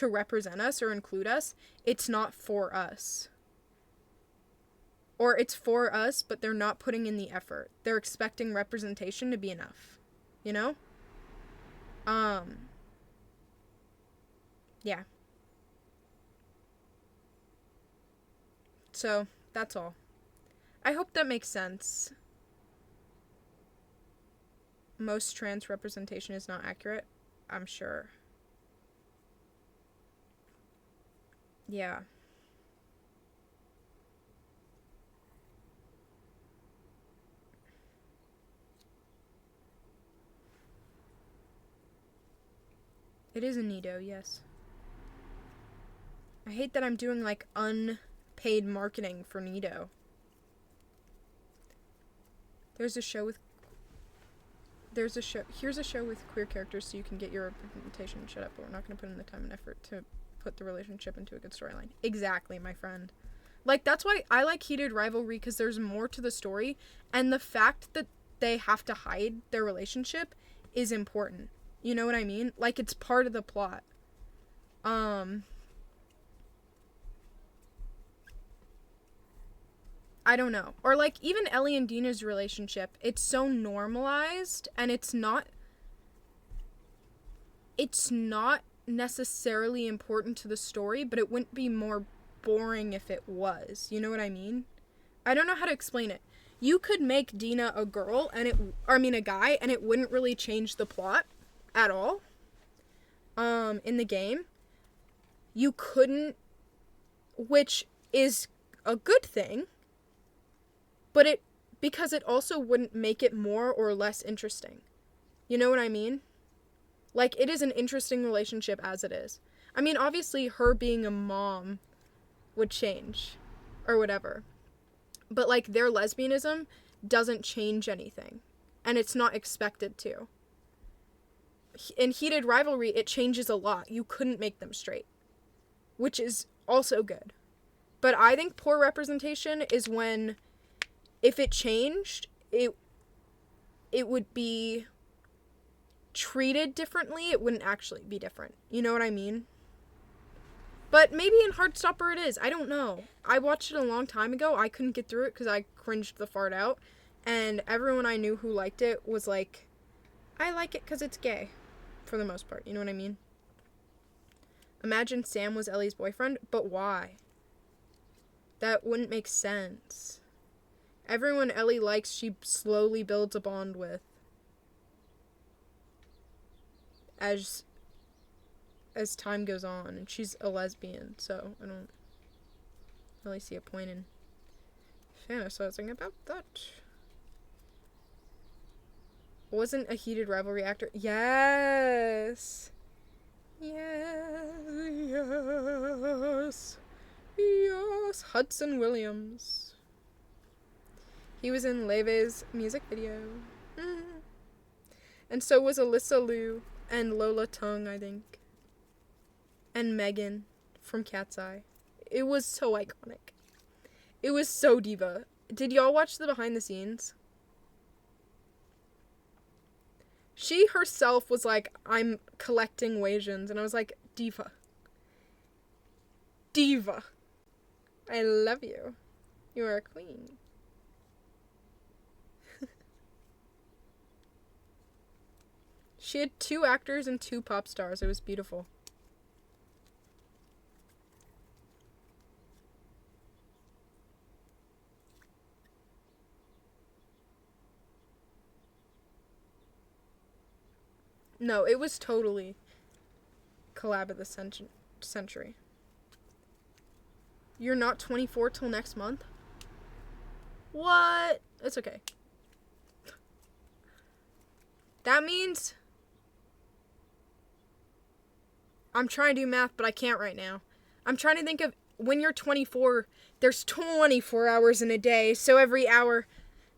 represent us or include us, it's not for us. Or it's for us, but they're not putting in the effort. They're expecting representation to be enough. You know? Yeah. So, that's all. I hope that makes sense. Most trans representation is not accurate, I'm sure. Yeah. It is a Nido, yes. I hate that I'm doing, like, unpaid marketing for Nido. Here's a show with queer characters so you can get your representation. Shut up, but we're not going to put in the time and effort to put the relationship into a good storyline. Exactly, my friend. Like, that's why I like Heated Rivalry, because there's more to the story, and the fact that they have to hide their relationship is important. You know what I mean? Like, it's part of the plot. I don't know. Or, like, even Ellie and Dina's relationship, it's so normalized, and it's not necessarily important to the story, but it wouldn't be more boring if it was. You know what I mean? I don't know how to explain it. You could make Dina a girl, a guy, and it wouldn't really change the plot at all. In the game. You couldn't, which is a good thing, but because it also wouldn't make it more or less interesting. You know what I mean? Like, it is an interesting relationship as it is. I mean, obviously, her being a mom would change, or whatever. But, like, their lesbianism doesn't change anything. And it's not expected to. In Heated Rivalry, it changes a lot. You couldn't make them straight. Which is also good. But I think poor representation is when, if it changed, it would be treated differently. It wouldn't actually be different. You know what I mean? But maybe in Heartstopper it is. I don't know. I watched it a long time ago. I couldn't get through it because I cringed the fart out. And everyone I knew who liked it was like, I like it because it's gay. For the most part. You know what I mean? Imagine Sam was Ellie's boyfriend, but why? That wouldn't make sense. Everyone Ellie likes, she slowly builds a bond with. As time goes on, and she's a lesbian, so I don't really see a point in fantasizing about that. Wasn't a Heated Rivalry actor? Yes! Yes! Hudson Williams. He was in Leve's music video. And so was Alyssa Liu and Lola Tung, I think. And Megan from Cat's Eye. It was so iconic. It was so diva. Did y'all watch the behind the scenes? She herself was like, I'm collecting Wasians. And I was like, diva. Diva. I love you. You are a queen. She had 2 actors and 2 pop stars. It was beautiful. No, it was totally collab of the century. You're not 24 till next month? What? It's okay. That means... I'm trying to do math, but I can't right now. I'm trying to think of when you're 24, there's 24 hours in a day, so every hour...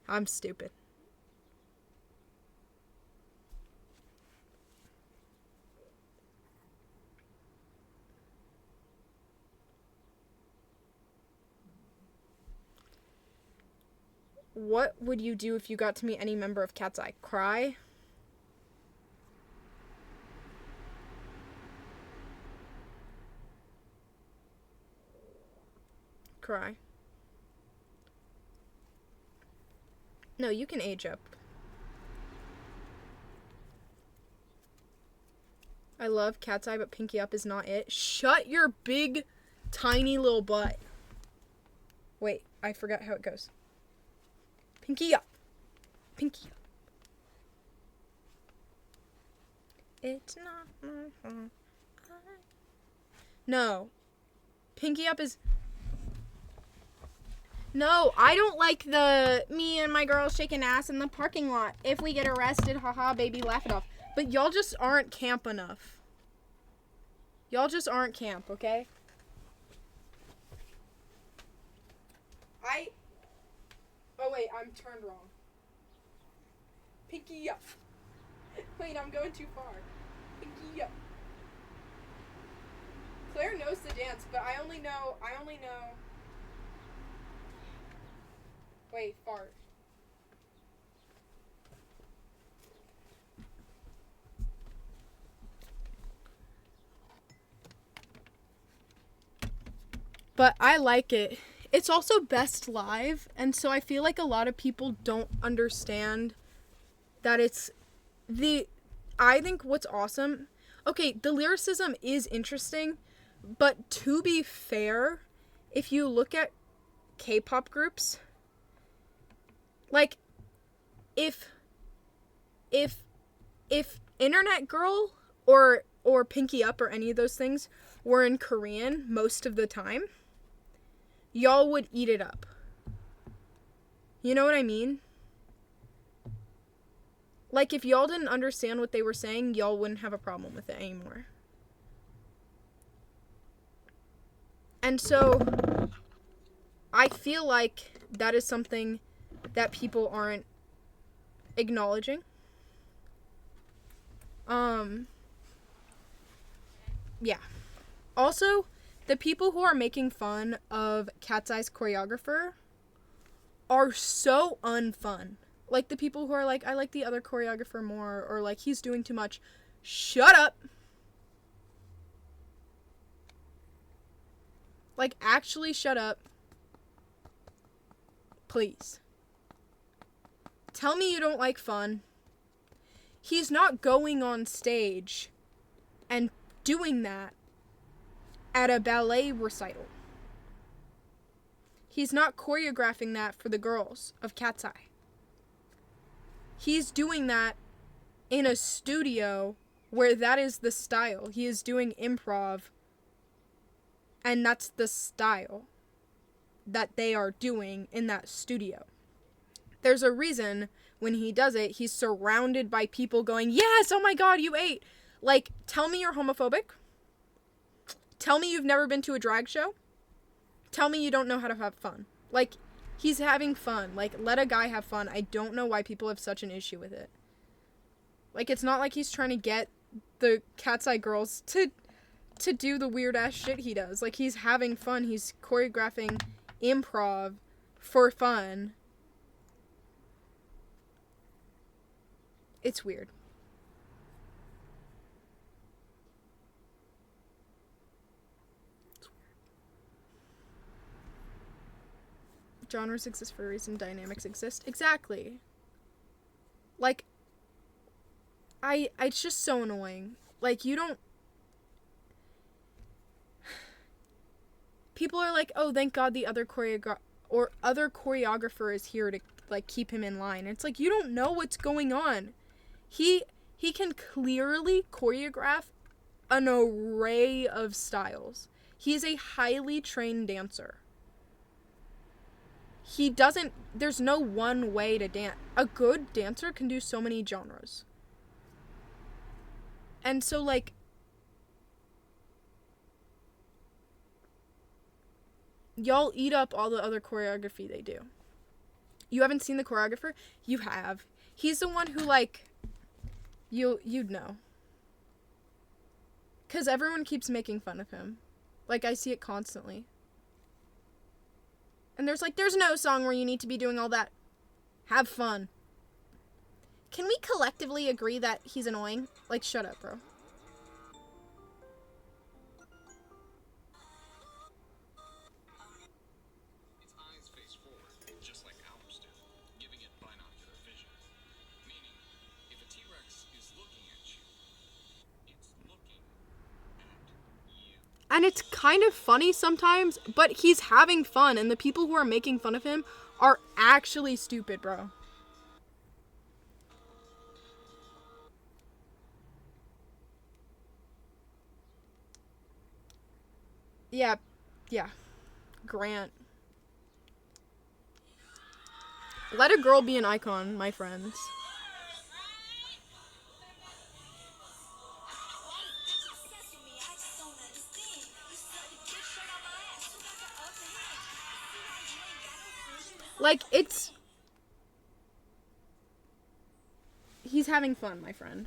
I'm stupid. What would you do if you got to meet any member of Cat's Eye? Cry? Cry. No, you can age up. I love Cat's Eye, but Pinky Up is not it. Shut your big, tiny little butt. Wait, I forgot how it goes. Pinky up. Pinky up. It's not my fault. No. Pinky up is... No, I don't like the me and my girls shaking ass in the parking lot. If we get arrested, haha, baby, laugh it off. But y'all just aren't camp enough. Y'all just aren't camp, okay? Oh wait, I'm turned wrong. Pinky up. Wait, I'm going too far. Pinky up. Claire knows the dance, but I only know... Wait, fart. But I like it. It's also best live, and so I feel like a lot of people don't understand that it's the... I think what's awesome... Okay, the lyricism is interesting, but to be fair, if you look at K-pop groups... Like, if Internet Girl or Pinky Up or any of those things were in Korean most of the time, y'all would eat it up. You know what I mean? Like, if y'all didn't understand what they were saying, y'all wouldn't have a problem with it anymore. And so, I feel like that is something that people aren't acknowledging. Yeah. Also, the people who are making fun of Cat's Eye's choreographer are so unfun. Like, the people who are like, I like the other choreographer more, or like, he's doing too much. Shut up! Like, actually shut up. Please. Tell me you don't like fun. He's not going on stage and doing that at a ballet recital. He's not choreographing that for the girls of Cat's Eye. He's doing that in a studio where that is the style. He is doing improv, and that's the style that they are doing in that studio. There's a reason when he does it, he's surrounded by people going, yes, oh my god, you ate. Like, tell me you're homophobic. Tell me you've never been to a drag show. Tell me you don't know how to have fun. Like, he's having fun. Like, let a guy have fun. I don't know why people have such an issue with it. Like, it's not like he's trying to get the Cat's Eye girls to do the weird ass shit he does. Like, he's having fun. He's choreographing improv for fun. It's weird. Genres exist for a reason, dynamics exist. Exactly. Like, it's just so annoying. Like, you don't... People are like, oh, thank God the other choreographer is here to, like, keep him in line. It's like, you don't know what's going on. He can clearly choreograph an array of styles. He is a highly trained dancer. There's no one way to dance. A good dancer can do so many genres. And so, like, y'all eat up all the other choreography they do. You haven't seen the choreographer? You have. He's the one who, like, you'd know. Because everyone keeps making fun of him. Like, I see it constantly. And there's no song where you need to be doing all that. Have fun. Can we collectively agree that he's annoying? Like, shut up, bro. Its eyes face forward, just like ours do, giving it binocular vision. Meaning, if a T-Rex is looking at you, it's looking at you. And it's kind of funny sometimes, but he's having fun, and the people who are making fun of him are actually stupid, bro. Yeah. Grant. Let a girl be an icon, my friends. Like, he's having fun, my friend.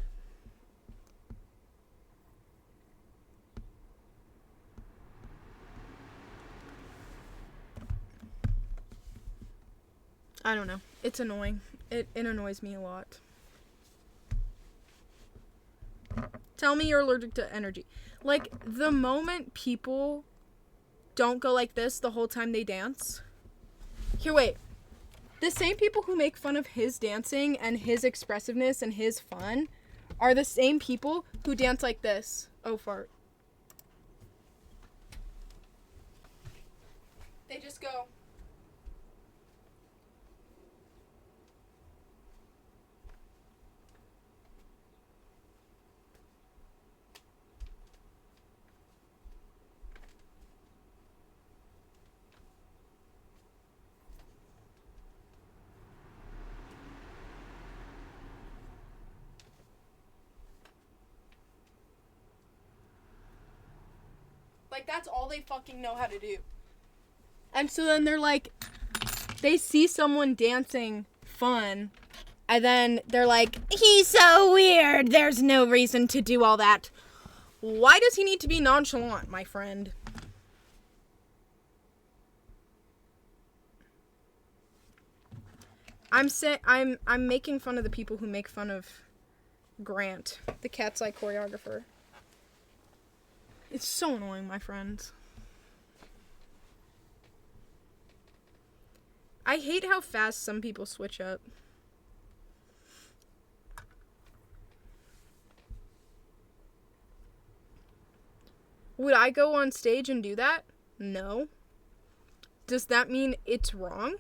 I don't know. It's annoying. It annoys me a lot. Tell me you're allergic to energy. Like, the moment people don't go like this the whole time they dance. Here, wait. The same people who make fun of his dancing and his expressiveness and his fun are the same people who dance like this. Oh, fart. They just go. Like, that's all they fucking know how to do. And so then they're like, they see someone dancing fun, and then they're like, he's so weird, there's no reason to do all that. Why does he need to be nonchalant, my friend? I'm making fun of the people who make fun of Grant, the Cat's Eye choreographer. It's so annoying, my friends. I hate how fast some people switch up. Would I go on stage and do that? No. Does that mean it's wrong?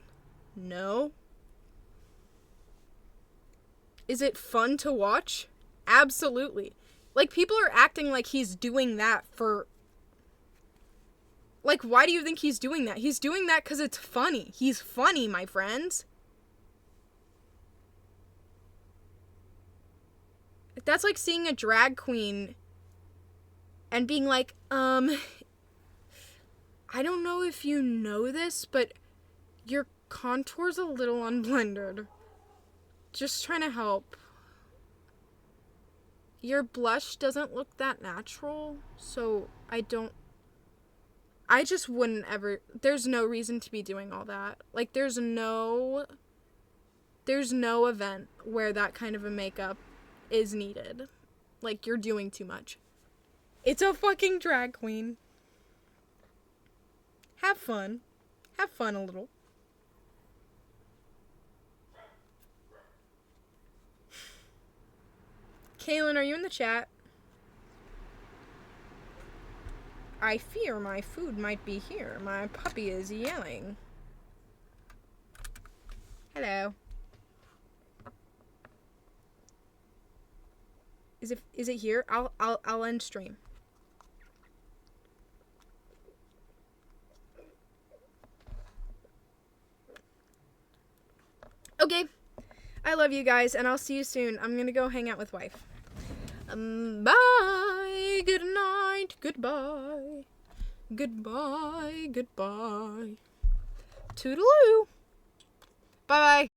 No. Is it fun to watch? Absolutely. Like, people are acting like he's doing that for... Like, why do you think he's doing that? He's doing that because it's funny. He's funny, my friends. That's like seeing a drag queen and being like, I don't know if you know this, but your contour's a little unblended. Just trying to help. Your blush doesn't look that natural, so I just wouldn't ever, there's no reason to be doing all that. Like, there's no event where that kind of a makeup is needed. Like, you're doing too much. It's a fucking drag queen. Have fun. Have fun a little. Kaylin, are you in the chat? I fear my food might be here. My puppy is yelling. Hello. Is it here? I'll end stream. Okay. I love you guys, and I'll see you soon. I'm gonna go hang out with wife. Bye. Good night. Goodbye. Goodbye. Goodbye. Toodaloo. Bye-bye.